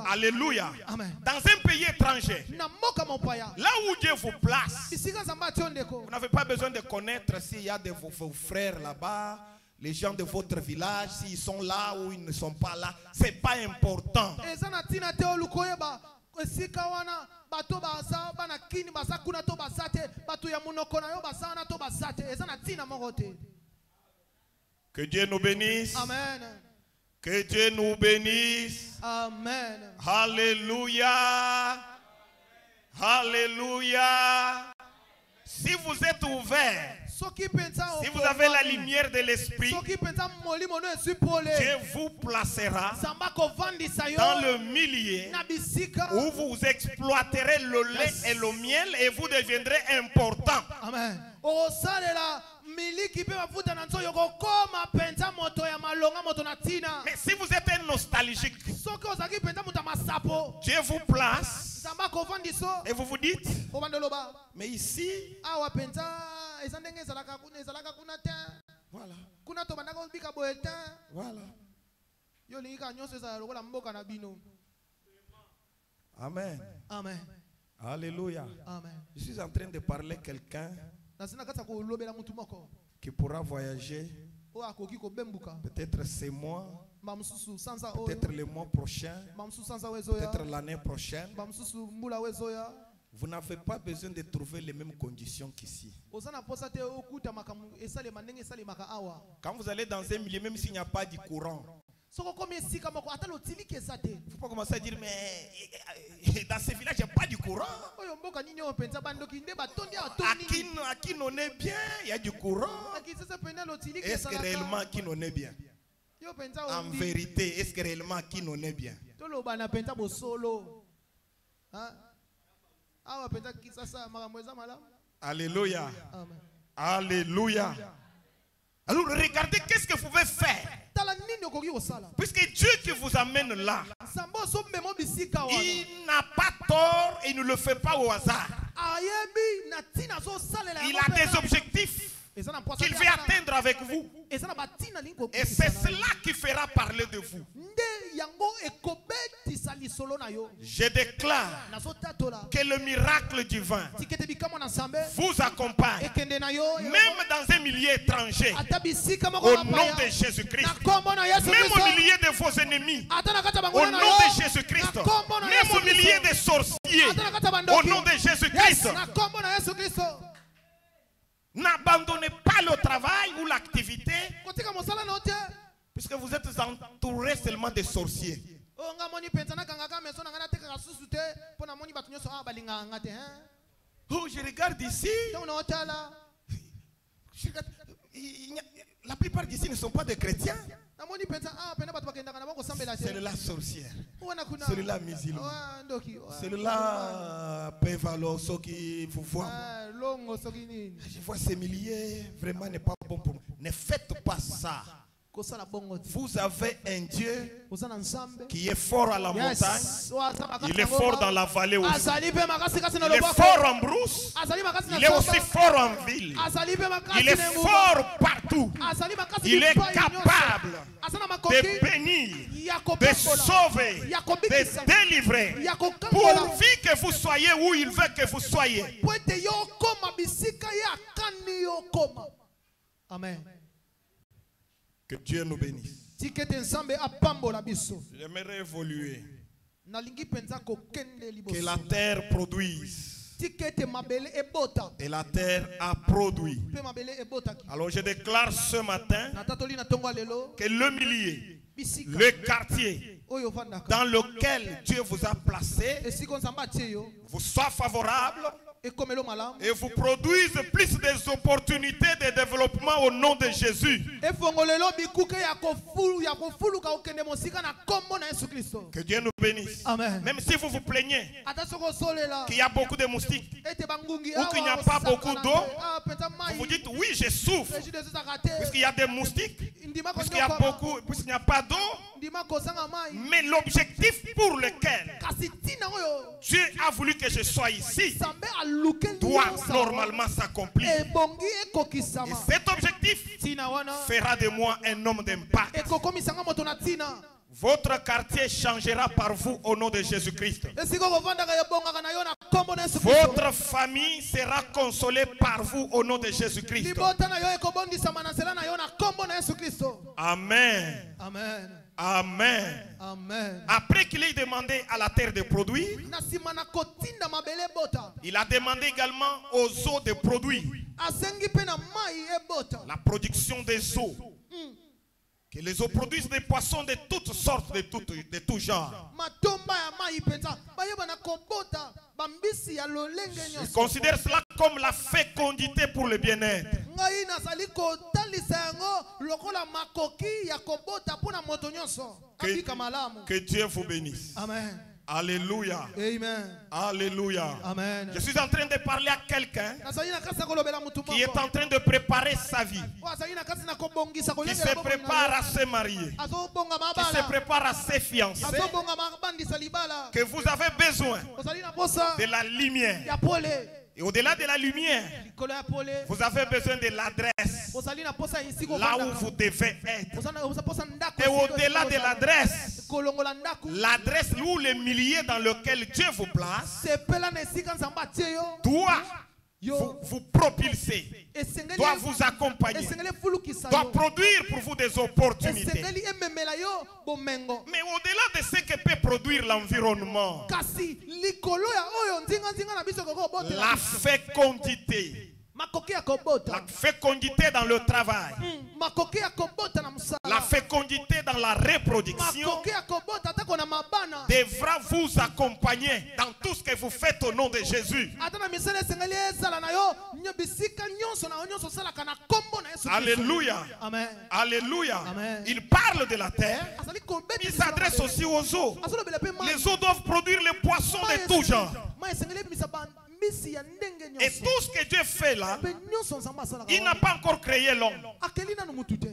Alléluia. Amen. Dans un pays étranger, là où Dieu vous place, vous n'avez pas besoin de connaître s'il y a de vos frères là-bas, les gens de votre village, s'ils sont là ou ils ne sont pas là. Ce n'est pas important. Que Dieu nous bénisse. Amen. Que Dieu nous bénisse. Amen. Alléluia. Alléluia. Si vous êtes ouvert, si vous avez la lumière de l'esprit, Dieu vous placera dans le milieu où vous exploiterez le lait et le miel et vous deviendrez important. Amen. Mais si vous êtes un nostalgique, Dieu vous place et vous vous dites, mais ici, voilà. Voilà. Amen. Amen. Alléluia. Amen. Je suis en train de parler à quelqu'un qui pourra voyager peut-être ces mois, peut-être le mois prochain, peut-être l'année prochaine. Vous n'avez pas besoin de trouver les mêmes conditions qu'ici. Quand vous allez dans un milieu, même s'il n'y a pas de courant, il ne faut pas commencer à dire, mais dans ce village, il n'y a pas de courant. À qui on est bien, il y a du courant. Est-ce que réellement à qui on est bien? En vérité, est-ce que réellement à qui on est bien? Alléluia. Alléluia. Alors regardez qu'est-ce que vous pouvez faire. Puisque Dieu qui vous amène là, il n'a pas tort et il ne le fait pas au hasard. Il a des objectifs qu'il veut atteindre avec vous. Et c'est cela qui fera parler de vous. Je déclare que le miracle divin vous accompagne, même dans un milieu étranger, au nom de Jésus-Christ, même au milieu de vos ennemis, au nom de Jésus-Christ, même au milieu des sorciers, au nom de Jésus-Christ. N'abandonnez pas le travail ou l'activité, puisque vous êtes entouré seulement de sorciers. Oh, je regarde ici. La plupart d'ici ne sont pas des chrétiens. Celui-là sorcière, celui-là musulman, celui-là peut valoir ce qui vous voit. Je vois ces milliers, vraiment n'est pas bon pour moi. Ne faites pas ça. Vous avez un Dieu qui est fort à la montagne, il est fort dans la vallée aussi. Il est fort en brousse, il est aussi fort en ville. Il est fort partout. Il est capable de bénir, de sauver, de délivrer, pourvu que vous soyez où il veut que vous soyez. Amen. Que Dieu nous bénisse. J'aimerais évoluer. nalingi penza kokende Que liboso la terre produise. tikete mabele ebota Et la terre a produit. pe mabele ebotaki Alors je déclare ce matin na tatoli na tongo lelo que le millier, bisika le quartier oyo vandaka dans lequel Dieu vous a placé, esika nzambe atie yo vous soit favorable ekomelo malamu et vous produise plus des opportunités de développement au nom de Jésus. efongolelo bikuke ya kofuluka okende mosika na kombo na Yesu Kristo. Que Dieu nous bénisse. Amen. Même si vous vous plaignez Ata soko solela qu'il y a beaucoup de moustiques, ete bangungi ou qu'il n'y a awa pas osakana beaucoup te. d'eau, Penza vous mai vous dites oui, je souffre. eji de saka te. Puisqu'il y a des moustiques, Ndima puisqu'il y a konyokama. beaucoup, puisqu'il n'y a pas d'eau, Ndima kosanga mai mais l'objectif pour lequel kasi tina oyo Dieu a voulu que je sois ici Nzambe alukeli doit yo normalement s'accomplir. ebongi Et ekokisama cet objectif tina wana fera de moi un homme d'impact. ekokomisanga moto na tina Votre quartier changera par vous au nom de Jésus-Christ. esika okovandaka ebongaka na yo na kombo na Yesu Kristo. Votre famille sera consolée par vous au nom de Jésus-Christ. libota na yo ekobondisama na nzela na yo na kombo na Yesu Kristo. Amen. Amen. Amen. Amen. Après qu'il ait demandé à la terre de produire, Na nsima na kotinda mabele ebota il a demandé également aux eaux de produire. asengi mpe na mai ebota La production des eaux. Que les eaux produisent des poissons de toutes sortes, de tout genre. matomba ya mai mpenza bayeba na kobota bambisi ya lolenge Je nyonso. considère cela comme la fécondité pour le bien-être. Ngai nazali kotalisa yango lokola makoki ya kobota mpona moto nyonso abika malamu. Que Dieu vous bénisse. Amen. Alléluia. Amen. Alléluia. Amen. Je suis en train de parler à quelqu'un Nazali na kasi ya kolobela mutu qui est moko. en train de préparer sa vie, Oyo azali na kasi na kobongisa qui kolengela se bomoi na prépare ye. à se marier, Azobonga qui se mabala. prépare à se fiancer, Azobonga mabandisa libala. que vous avez besoin Ozali na posa de la lumière. ya pole. Et au-delà de la lumière, Likolo ya pole. vous avez besoin de l'adresse, Ozali na posa isiko là où vous devez être. posa ndako. Et au-delà de l'adresse, kolongola ndako. l'adresse ou le milieu dans lequel Dieu vous place sepela na esika nzambe atie yo. doit Yo vous propulser, esengeli doit vous accompagner, esengeli efulukisa doit yo. produire pour vous des opportunités. Esengeli ememela yo bomengo. Mais au-delà de ce que peut produire l'environnement, Kasi likolo ya oyo nzinga na biso koko botela. la fécondité, Makoki ya kobota. la fécondité dans le travail, Makoki ya kobota na musala. la fécondité dans la reproduction Makoki ya kobota tako na mabana. devra vous accompagner dans tout ce que vous faites au nom de Jésus. Ata na misala esengeli ezala na yo bisika nyonso na yo nyonso salaka na kombo na Yesu Kristo. Alléluia. Amen. Alléluia. Amen. Il parle de la terre. Azali kobeta. Il s'adresse aussi aux eaux. Azolobela pe mai. Les eaux doivent produire les poissons de tout genre. Mai esengeli misa bambisi ya ndenge Et nyonso. tout ce que Dieu fait là, Pe nyonso nzambe asalaka. il n'a pas encore créé l'homme. Akeli nanu mutu te.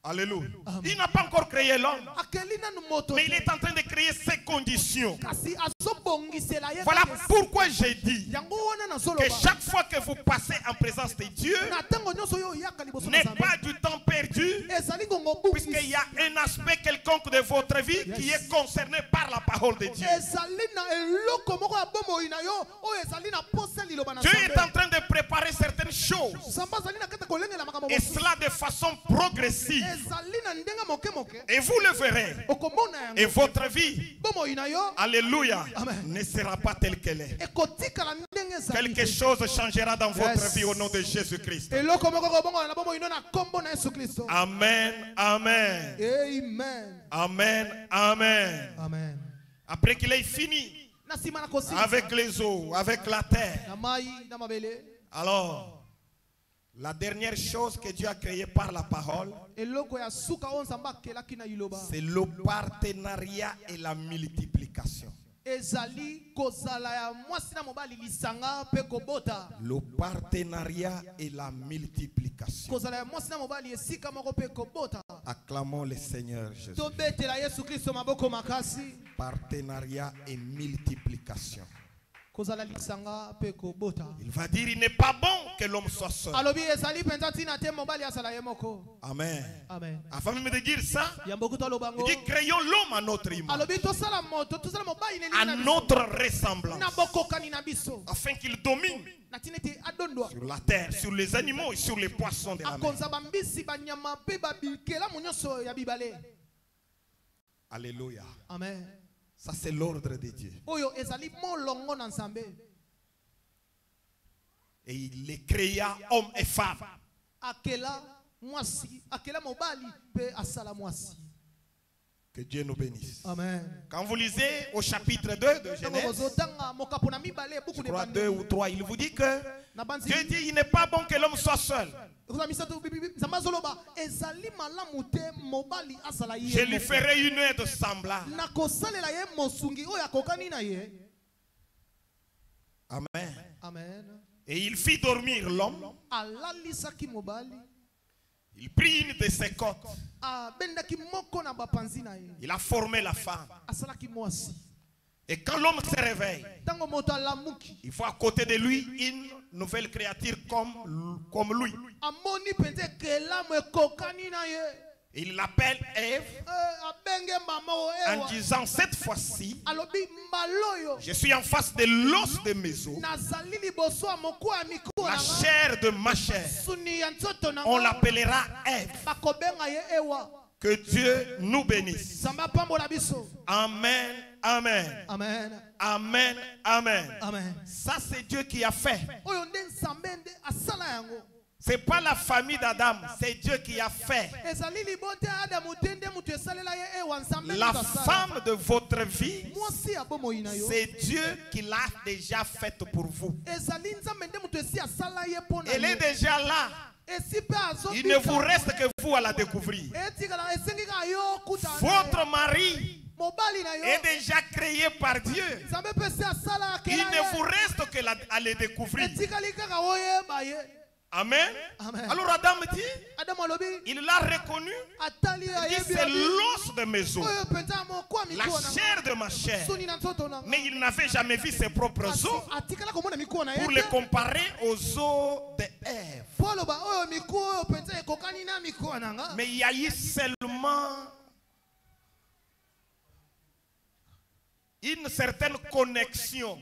Alléluia. Amen. Il n'a pas encore créé l'homme. Akeli nanu moto Mais il te. est en train de créer ses conditions. Kasi azobongisela ye. Voilà kasi- pourquoi j'ai dit Yango wana na zoloba. que chaque fois que vous passez en présence de Dieu, Na tango nyonso yo yaka liboso na n'est Nzambe. pas du temps perdu, Ezali ngongo puisqu'il bungisi. y a un aspect quelconque de votre vie qui est concerné par la parole de Dieu. Ezali na eloko moko ya bomoi na yo oyo ezali na posa liloba na Dieu est en Nzambe. train de préparer certaines choses, Nzambe azali na kati ya kolengela makambo et mosusu. cela de façon progressive. Ezali na ndenga moke moke. Et vous le verrez. Okomona Et yango. votre vie, Bomoi na yo alléluia, Amen. ne sera pas telle qu'elle est. ekotikala ndenge ezali. Quelque chose changera dans votre Yes. vie au nom de Jésus-Christ. Eloko moko kobongola na bomoi na kombo na Yesu Kristo. Amen, amen, Amen. amen, amen. Amen. Après qu'il ait fini Na sima na kosilisa. avec les eaux, avec la terre, Na mai na mabele. alors, la dernière chose que Dieu a créée par la parole, Eloko ya suka oyo Nzambe akelaki na liloba. c'est le partenariat et la multiplication. Ezali kozala ya mwasi na mobali lisanga pe kobota. Le partenariat et la multiplication. Kozala ya mwasi na mobali esika moko pe kobota. Acclamons le Seigneur Jésus. Tobetela Yesu Kristo maboko makasi. Partenariat et multiplication. Kozala lisanga pe kobota. Il va dire, il n'est pas bon que l'homme soit seul. Alobi ezali penza tina te mobali asala ye moko. Amen. Amen. Avant même de dire ça, Yamboku to il lobango. dit, créons l'homme à notre image, Alobi tosala moto, tosala mobali à na biso. notre ressemblance, Na bokokani na biso. afin qu'il domine Na tinete adondwa. sur la terre, sur les animaux et sur les poissons de la mer. Akonza bambisi banyama pe babikela munyoso ya bibale. Alléluia. Amen. Ça, c'est l'ordre de Dieu. Oyo ezali molongo na Nzambe. Et il les créa hommes et femmes. Akela mwasi, akela mobali pe asala mwasi. Que Dieu nous bénisse. Amen. Quand vous lisez au chapitre 2 de Genèse, je crois 2 ou 3, il vous dit que Dieu dit il n'est pas bon que l'homme soit seul. Je lui ferai une aide semblable. Amen. Amen. Et il fit dormir l'homme. Il prit une de ses côtes. Il a formé la femme. Et quand l'homme se réveille, il faut à côté de lui une nouvelle créature comme lui. Il l'appelle Ève en disant cette fois-ci, je suis en face de l'os de mes os, la chair de ma chair. On l'appellera Ève. Que Dieu nous bénisse. Amen, amen. Amen. Amen, amen. Amen. Ça c'est Dieu qui a fait. C'est pas la famille d'Adam, c'est Dieu qui a fait. La femme de votre vie, c'est Dieu qui l'a déjà faite pour vous. Elle est déjà là. Il ne vous reste que vous à la découvrir. Votre mari est déjà créé par Dieu. Il ne vous reste que à le découvrir. Amen. Amen. Alors Adam dit, il l'a reconnu. Il dit c'est l'os de mes os, la chair de ma chair. Mais il n'avait jamais vu ses propres os pour les comparer aux os de Ève. Mais il y a eu seulement une certaine connexion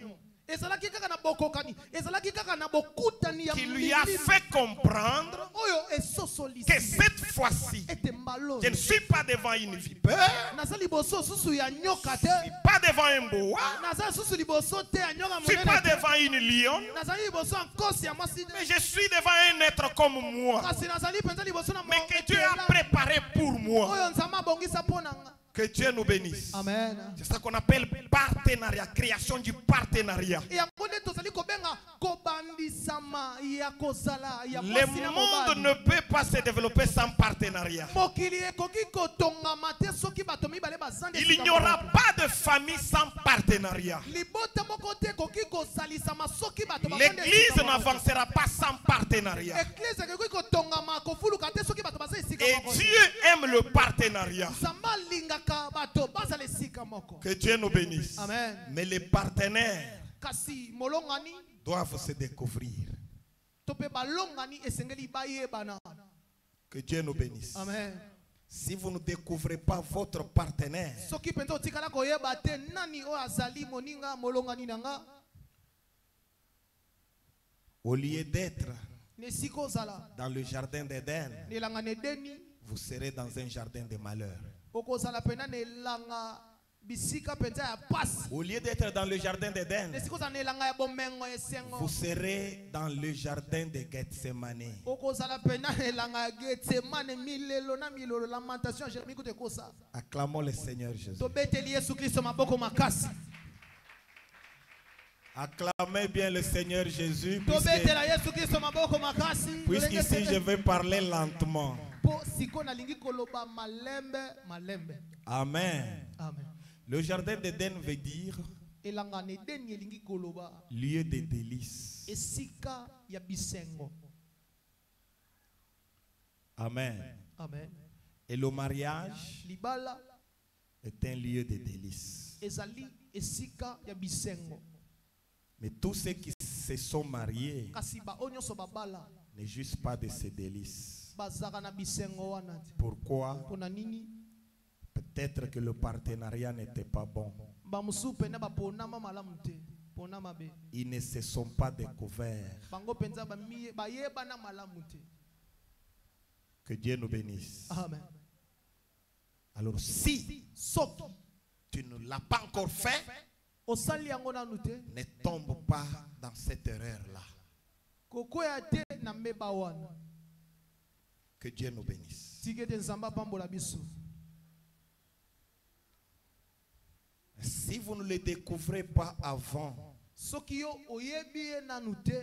qui lui a fait comprendre que cette fois-ci, je ne suis pas devant une vipère, je ne suis pas devant un boa, je ne suis pas devant une lionne, mais je suis devant un être comme moi, mais que Dieu a préparé pour moi. Que Dieu nous bénisse. Amen. C'est ça qu'on appelle partenariat, création du partenariat. Le monde ne peut pas se développer sans partenariat. Il n'y aura pas de famille sans partenariat. L'église n'avancera pas sans partenariat. Et Dieu aime le partenariat. Que Dieu nous bénisse. Amen. Mais les partenaires doivent se découvrir. Que Dieu nous bénisse. Amen. Si vous ne découvrez pas votre partenaire, au lieu d'être dans le jardin d'Éden, vous serez dans un jardin de malheur. Au lieu d'être dans le jardin d'Éden, vous serez dans le jardin de Gethsemane. Acclamons le Seigneur Jésus. Acclamez bien le Seigneur Jésus, puisqu'ici je vais parler lentement. Amen. Amen. Le jardin d'Éden veut dire lieu de délices. Amen. Amen. Et le mariage est un lieu de délices. Mais tous ceux qui se sont mariés ne jouissent pas de ces délices. Pourquoi? Peut-être que le partenariat n'était pas bon. Ils ne se sont pas découverts. Que Dieu nous bénisse. Amen. Alors si tu ne l'as pas encore fait, osali yango nanu te, ne tombe pas dans cette erreur-là. kokoya te na mbeba wana. Que Dieu nous bénisse. Tikete nzamba pambola biso. Si vous ne le découvrez pas avant, Soki yo oyebi ye nanu te,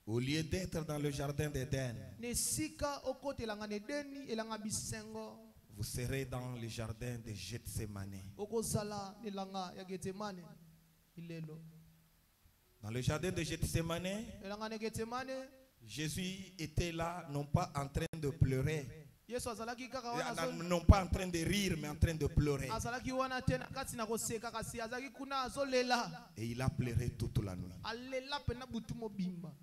au lieu d'être dans le jardin d'Éden, nesika okotelanga na Edeni elanga bisengo, vous serez dans le jardin de Gethsemane. okozala elanga ya Getsemane ilelo. Dans le jardin de Gethsemane, Elanga na Getsemane, Jésus était là, non pas en train de pleurer, Yesu azalaki kaka wana non pas en train de rire, mais en train de pleurer. azalaki wana te na kati na koseka kasi azalaki kuna azolela. Et il a pleuré toute la nuit. Alela pena butu mobimba.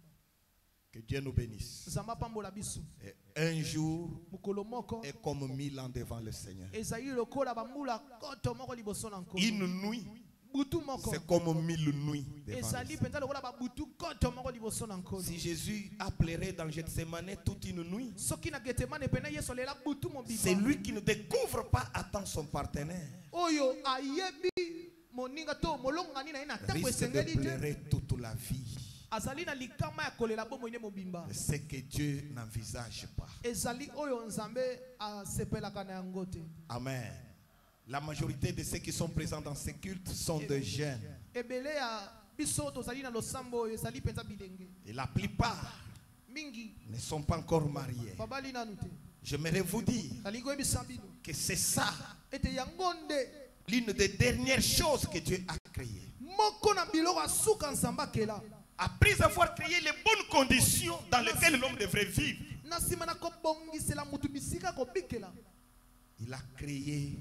Que Dieu nous bénisse. Zamba pambola biso. Et un jour Mukolo moko est comme 1000 ans devant le Seigneur. ezali lokola bambula koto moko liboso na nkolo. Une nuit, Butu moko c'est comme 1000 nuits devant le ezali Seigneur. penza lokola babutu koto moko liboso na nkolo. Si Jésus a pleuré dans Gethsemane toute une nuit, Soki na Getsemane pena Yesu alela butu mobimba. c'est lui qui ne découvre pas à temps son partenaire. Oyo ayebi moninga to molongani na ye na tango Risque de esengeli te. pleurer toute la vie. Azali na likama ya kolela bomo ine mobimba. C'est que Dieu n'envisage pas. Ezali oyo nzambe asepelaka na yango te. Amen. La majorité de ceux qui sont présents dans ces cultes sont des jeunes. Ebele ya biso tozali na losambo oyo ezali penza bilenge. Et la plupart Mingi ne sont pas encore mariés. babali nanu te. J'aimerais vous dire Alingo ebisa bino. que c'est ça Ete yango nde l'une des dernières choses que Dieu a créées. moko na biloko asuka nzambe akela. Après avoir créé les bonnes conditions dans lesquelles l'homme devrait vivre, Na nsima na kobongisela mutu bisika kobikela. il a créé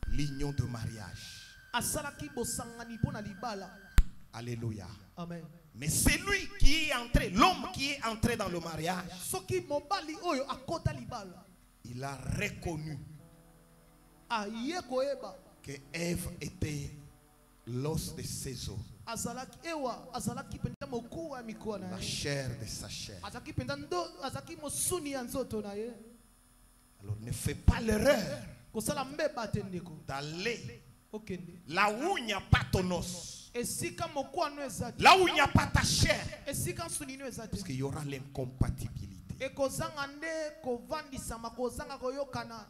l'union de mariage. Asalaki bosangani mpo na libala. Alléluia. Amen. Mais c'est lui qui est entré, l'homme qui est entré dans le mariage, Soki mobali oyo akota libala. il a reconnu Aye koeba. que Ève était l'os de ses os, Azalaki ewa. Azalaki penza mokuwa ya mikuwa na la ye. chair de sa chair. Azalaki penza azalaki mosuni ya nzoto na ye. Alors ne fais pas l'erreur Kosala mbeba te ndeko. d'aller Okende. là où il n'y a pas ton os, Esika mokwano eza te. là où il n'y a pas ta chair, Esika nsuni no eza te. parce qu'il y aura l'incompatibilité. Ekozanga nde kovandisama kozanga koyokana.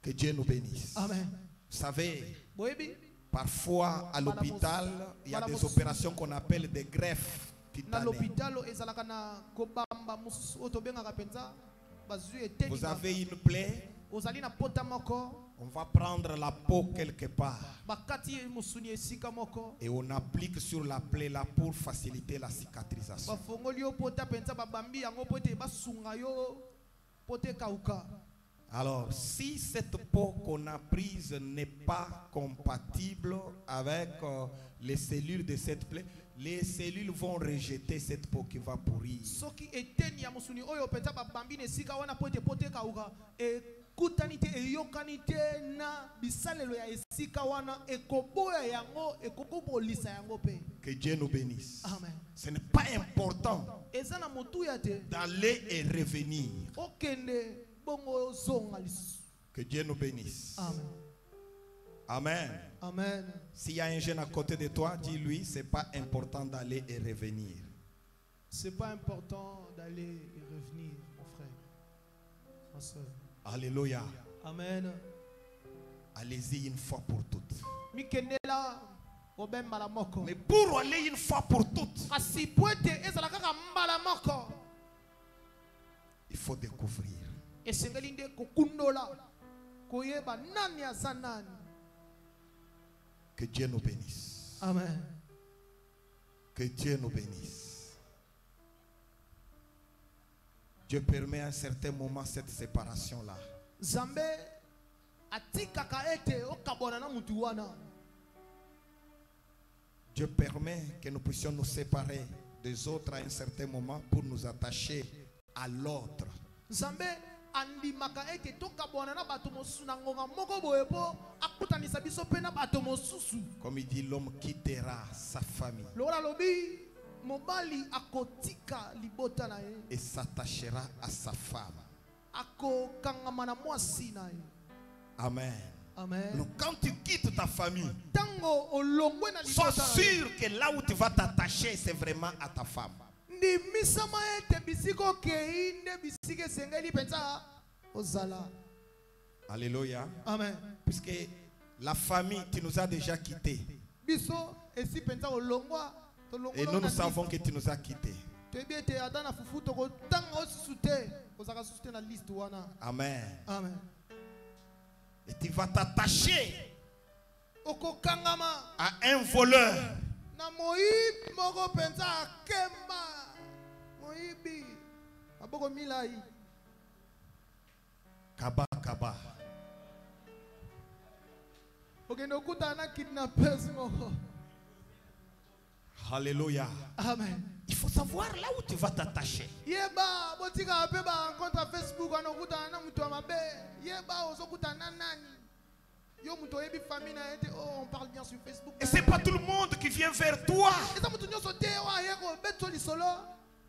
Que Dieu nous bénisse. Amen. Vous savez, Boyebi parfois à l'hôpital, il y a des opérations qu'on appelle des greffes na cutanées. l'hôpital ezalaka na kobamba musu otobengaka penza bazui eteni. Vous avez une plaie, Ozali na pota moko on va prendre la peau quelque part bakati musuni esika moko et on applique sur la plaie là pour faciliter la cicatrisation. bafongoli yo pota penza babambi yango po ete basunga yo po te kauka. Alors, si cette peau qu'on a prise n'est pas compatible avec les cellules de cette plaie, les cellules vont rejeter cette peau qui va pourrir. Soki eteni ya musuni oyo penza babambi na esika wana po te kauka ekutani te eyokani te na bisalelo ya esika wana ekoboya yango ekokobolisa yango pe. Que Dieu nous bénisse. Amen. Ce n'est pas important Eza na motuya te d'aller et revenir. okende bongo zonga lisusu. Que Dieu nous bénisse. Amen. Amen. Amen. S'il y a un jeune à côté de toi, dis-lui, c'est pas important d'aller et revenir. C'est pas important d'aller et revenir, mon frère, ma soeur. Alléluia. Amen. Allez-y une fois pour toutes. Mikendela obemba la moko. Mais pour aller une fois pour toutes, Kasi poete ezala kaka mbala moko. il faut découvrir. Esengeli nde kokundola koyeba nani aza nani. Que Dieu nous bénisse. Amen. Que Dieu nous bénisse. Dieu permet à un certain moment cette séparation-là. Zambe atikaka ete okabona na mutu wana. Dieu permet que nous puissions nous séparer des autres à un certain moment pour nous attacher à l'autre. Zambe andimaka ete tokabona na bato mosusu na ngonga moko boye po akutanisa biso pe na bato mosusu. Comme il dit, l'homme quittera sa famille Lola lobi mobali akotika libota na ye. et s'attachera à sa femme. Ako kangama na mwasi na ye. Amen. Amen. Donc quand tu quittes ta famille, Tango olongwe na sois libota. sûr que là où tu vas t'attacher, c'est vraiment à ta femme. Ndi misama ete bisiko kei nde bisike sengeli pensa ozala. Alléluia. Amen. Puisque la famille, tu nous as déjà quittés. Biso esi pensa olongwa tolongwa. Et nous savons que tu nous as quittés. Tebi ete adana fufu toko tanga osute ozaka susute na liste wana. Amen. Amen. Et tu vas t'attacher Okokangama à un voleur. na moyibi moko pensa akemba. Moyibi aboko milai. Kaba kaba. Okendo kuta na kidnappers moko. Alléluia. Amen. Il faut savoir là où tu vas t'attacher. Yeba botika ape ba rencontre Facebook anokuta na mutu amabe. Yeba ozokuta na nani. Yo mutu yebi famille na ete oh on parle bien sur Facebook. Et c'est pas tout le monde qui vient vers toi. Eza mutu nyoso te wa yeko beto lisolo.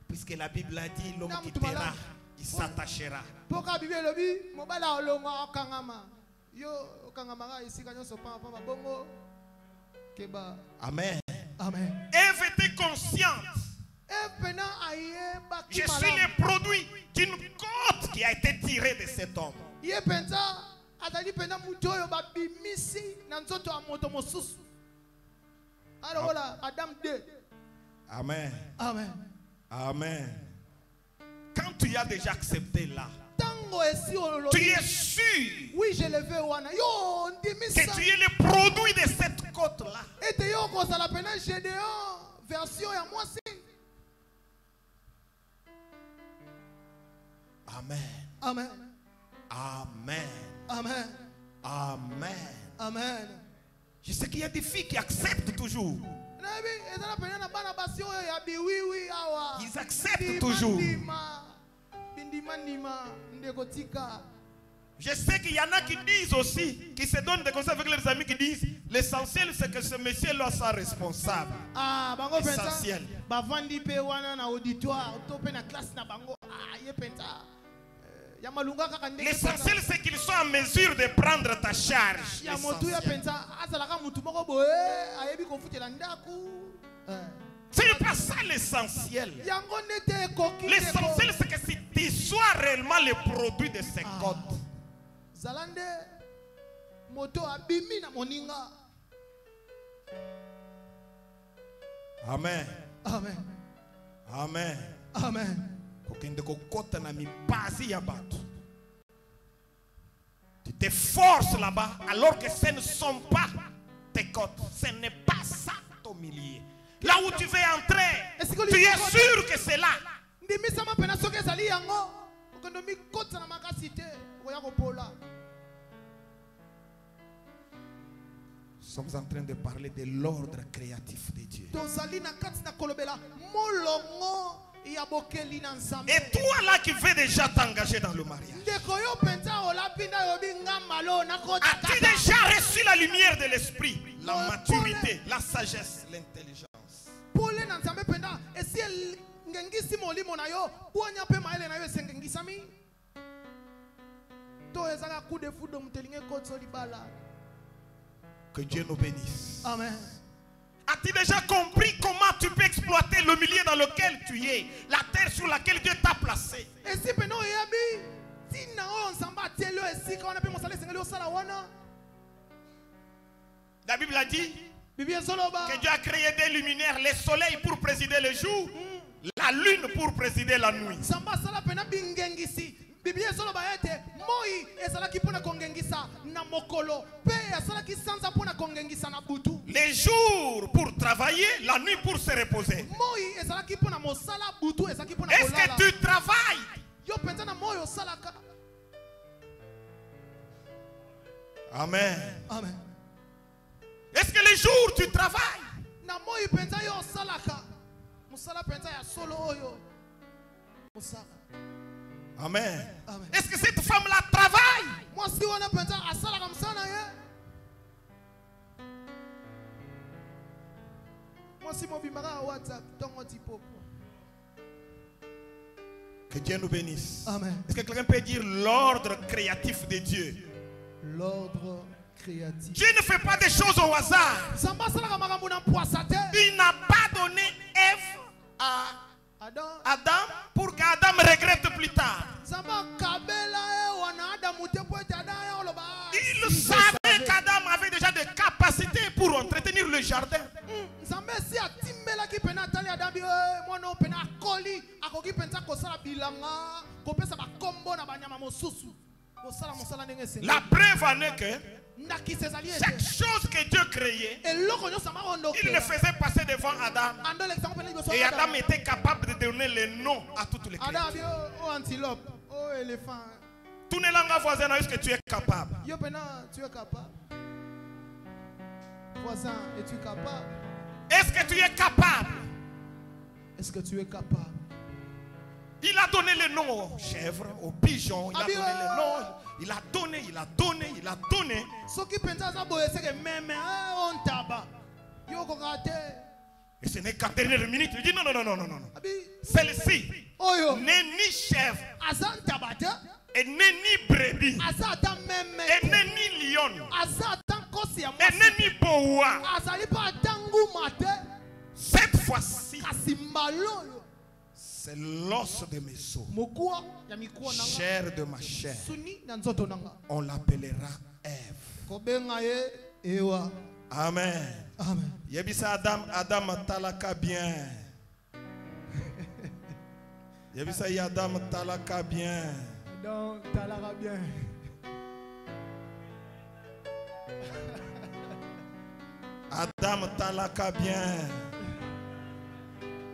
Puisque la Bible a dit l'homme qui t'aimera, il s'attachera. Poka Bible lobi mobala olongo okangama. Yo okangama ga isika nyoso pa bongo. Keba. Amen. Amen. Ève était consciente. Je suis le produit d'une côte qui a été tirée de cet homme. Amen. Amen. Amen. Quand tu as déjà accepté là, tu es sûr oui, je le veux, wana. Yo, que tu es le produit de cette côte-là. Et yo, ko sala pena Gédéon version ya moi si. Amen. Amen. Amen. Amen. Amen. Amen. Je sais qu'il y a des filles qui acceptent toujours. Ils acceptent toujours. Je sais qu'il y en a qui disent aussi, qui se donnent des conseils avec leurs amis, qui disent l'essentiel c'est que ce monsieur-là soit responsable. Ah, bango essentiel. Bavandi pe wana na auditoire, tope na classe na bango. Ah, ye penta. L'essentiel c'est qu'il soit en mesure de prendre ta charge. Ce n'est pas ça l'essentiel. L'essentiel c'est que si tu sois réellement le produit de ces codes. Amen. Amen. Amen. Amen. Tu te forces là-bas alors que ce ne sont pas tes côtes. Ce n'est pas ça ton milieu. Là où tu veux entrer, tu es sûr que c'est là. Nous sommes en train de parler de l'ordre créatif de Dieu. Et toi là qui veux déjà t'engager dans le mariage, as-tu déjà reçu la lumière de l'esprit, la maturité, la sagesse, l'intelligence? Que Dieu nous bénisse. Amen. As-tu déjà compris comment tu peux exploiter le milieu dans lequel tu es, la terre sur laquelle Dieu t'a placé? La Bible a dit que Dieu a créé des luminaires, le soleil pour présider le jour, la lune pour présider la nuit. Les jours pour travailler, la nuit pour se reposer. Est-ce que tu travailles? Amen. Amen. Est-ce que les jours tu travailles? Amen. Amen. Est-ce que cette femme-là travaille? Que Dieu nous bénisse. Amen. Est-ce que quelqu'un peut dire l'ordre créatif de Dieu? L'ordre Créatif. Dieu ne fait pas des choses au hasard. Nzambe asalaka makambo na mpwasa te. Il n'a pas donné Ève à Adam pour qu'Adam regrette plus tard. Nzambe akabela ye wana Adamu te po ete Adam ya oloba. Il savait qu'Adam avait déjà des capacités pour entretenir le jardin. Nzambe si atimbelaki pena atali Adam bi mwana oyo pena akoli akoki mpenza kosala bilanga kopesa bakombo na banyama mosusu kosala mosala ndenge esengi. La preuve en est que ndakisa ezali ete chaque chose que Dieu créait, eloko nyonso il le amaondokela faisait passer devant Adam. andolekisa ngo pena liboso Et ya Adam était capable de donner les noms à toutes les Adam créatures. bi o antilope o éléphant. Tous les langues voisines, est-ce que tu es capable? Yo pena tu es capable. Voisin, es-tu capable? Est-ce que tu es capable? Est-ce que tu es capable? Il a donné les noms aux chèvres, aux pigeons. Il a Abi, donné les noms. Il a donné, il a donné, il a donné. Soki penza za boye seke meme on taba. Yo ko kate. Et ce n'est qu'à dernière minute. Il dit non, non, non, non, non, non. Abi Celle-ci oyo n'est ni chèvre, azan tabate, elle n'est ni brebis, azata meme, elle n'est ni lion, azata kosi ya elle mwasi. n'est ni boa. Azali pa tangu mate Cette fois-ci, kasi mbaloyo. c'est l'os de mes os, Mokua ya mikuwa nanga. chair de ma chair. Suni na nzoto nanga. On l'appellera Ève. Ko benga ye ewa. Amen. Amen. Yebisa Adam talaka bien. Yebisa Adam talaka bien. Donc talaka bien. Adam talaka bien.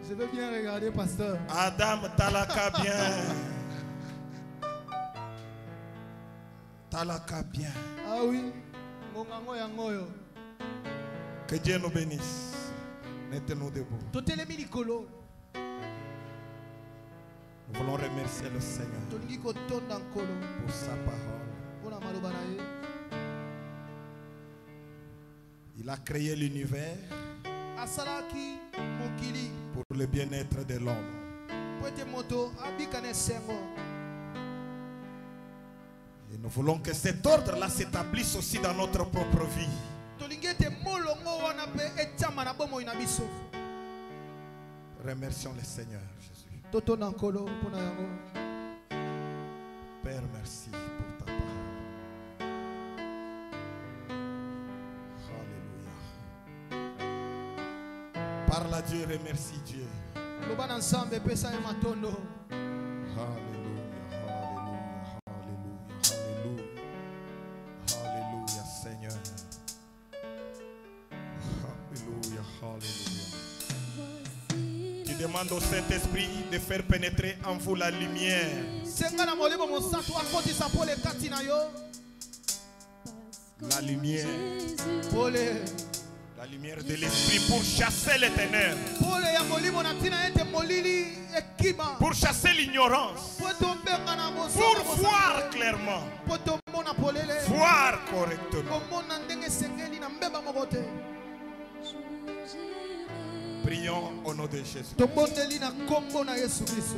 Je veux bien regarder pasteur. Adam talaka bien. Talaka bien. Ah oui. Ngongango ya ngoyo. Que Dieu nous bénisse. Mettez-nous debout. Totelemi likolo. Nous voulons remercier le Seigneur Tolingi kotonda nkolo. pour sa parole. Pona maloba na ye. Il a créé l'univers Asalaki mokili. pour le bien-être de l'homme. Po ete moto abika na esengo. Et nous voulons que cet ordre-là s'établisse aussi dans notre propre vie. Tolingi ete molongo wana pe etiama na bomoi na biso. Remercions le Seigneur Jésus. Totonda nkolo pona yango. Père, merci pour ta parole. Alléluia. Parle à Dieu, remercie Dieu. Loba na nsambe pesa ye matondo. Alléluia, alléluia, alléluia, alléluia. Alléluia, Seigneur. Alléluia, alléluia. Tu demandes au Saint-Esprit de faire pénétrer en vous la lumière. Senga na molimo mosantu akotisa pole kati na yo. La lumière. Pole. La lumière de l'Esprit pour chasser les ténèbres. Pole ya molimo na tina ete molili ekima. Pour chasser l'ignorance. Po tombenga na Pour mosantu. voir clairement. Po tomona polele. Voir correctement. Komona ndenge sengeli na mbeba moko te. Prions au nom de Jésus. Tobondeli na kombo na Yesu Kristo.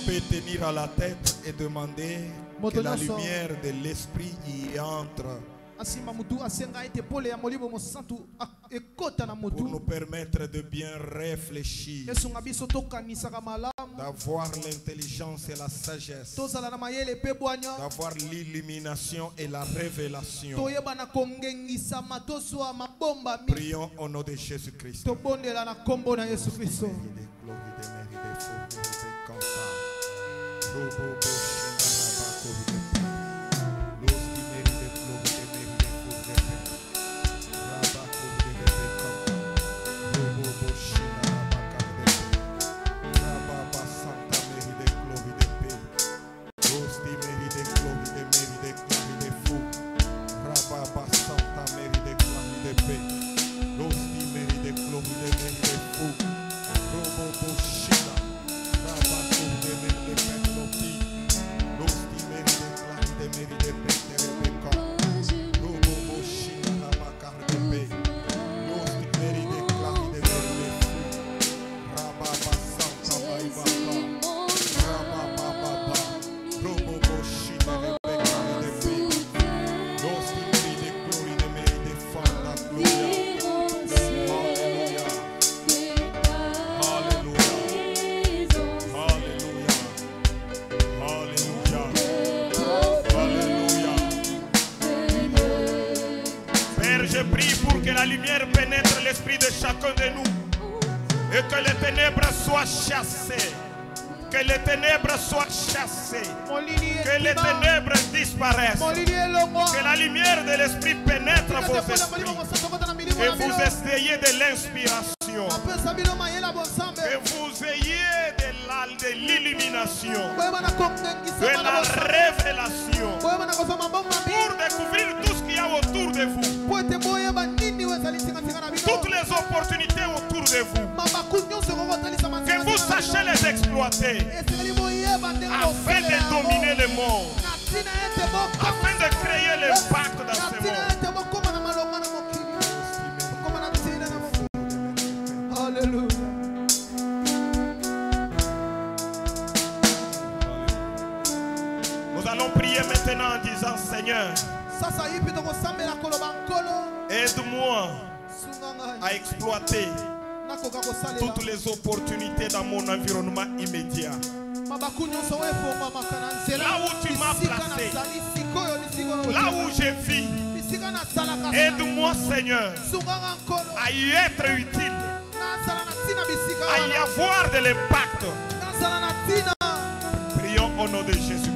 Peut tenir à la tête et demander que la lumière de l'Esprit y entre pour nous permettre de bien réfléchir, d'avoir l'intelligence et la sagesse, d'avoir l'illumination et la révélation. Prions au nom de Jésus-Christ. Je prie pour que la lumière pénètre l'esprit de chacun de nous et que les ténèbres soient chassées. Que les ténèbres soient chassées. Que les ténèbres disparaissent. Que la lumière de l'esprit pénètre vos esprits. Que vous essayez de l'inspiration. Que vous ayez de l'illumination. De la révélation. Pour découvrir tout ce qu'il y a autour de vous. Toutes les opportunités autour de vous. Que vous sachiez les exploiter. Afin de dominer le monde. Afin de créer l'impact dans ce monde. Alléluia. Nous allons prier maintenant en disant: Seigneur, aide-moi à exploiter toutes les opportunités dans mon environnement immédiat. Là où tu m'as placé, là où je vis, aide-moi, Seigneur, à y être utile, à y avoir de l'impact. Prions au nom de Jésus-Christ.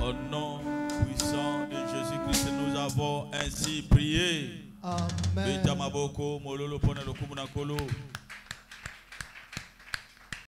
Au nom puissant de Jésus-Christ, nous avons ainsi prié. Amen.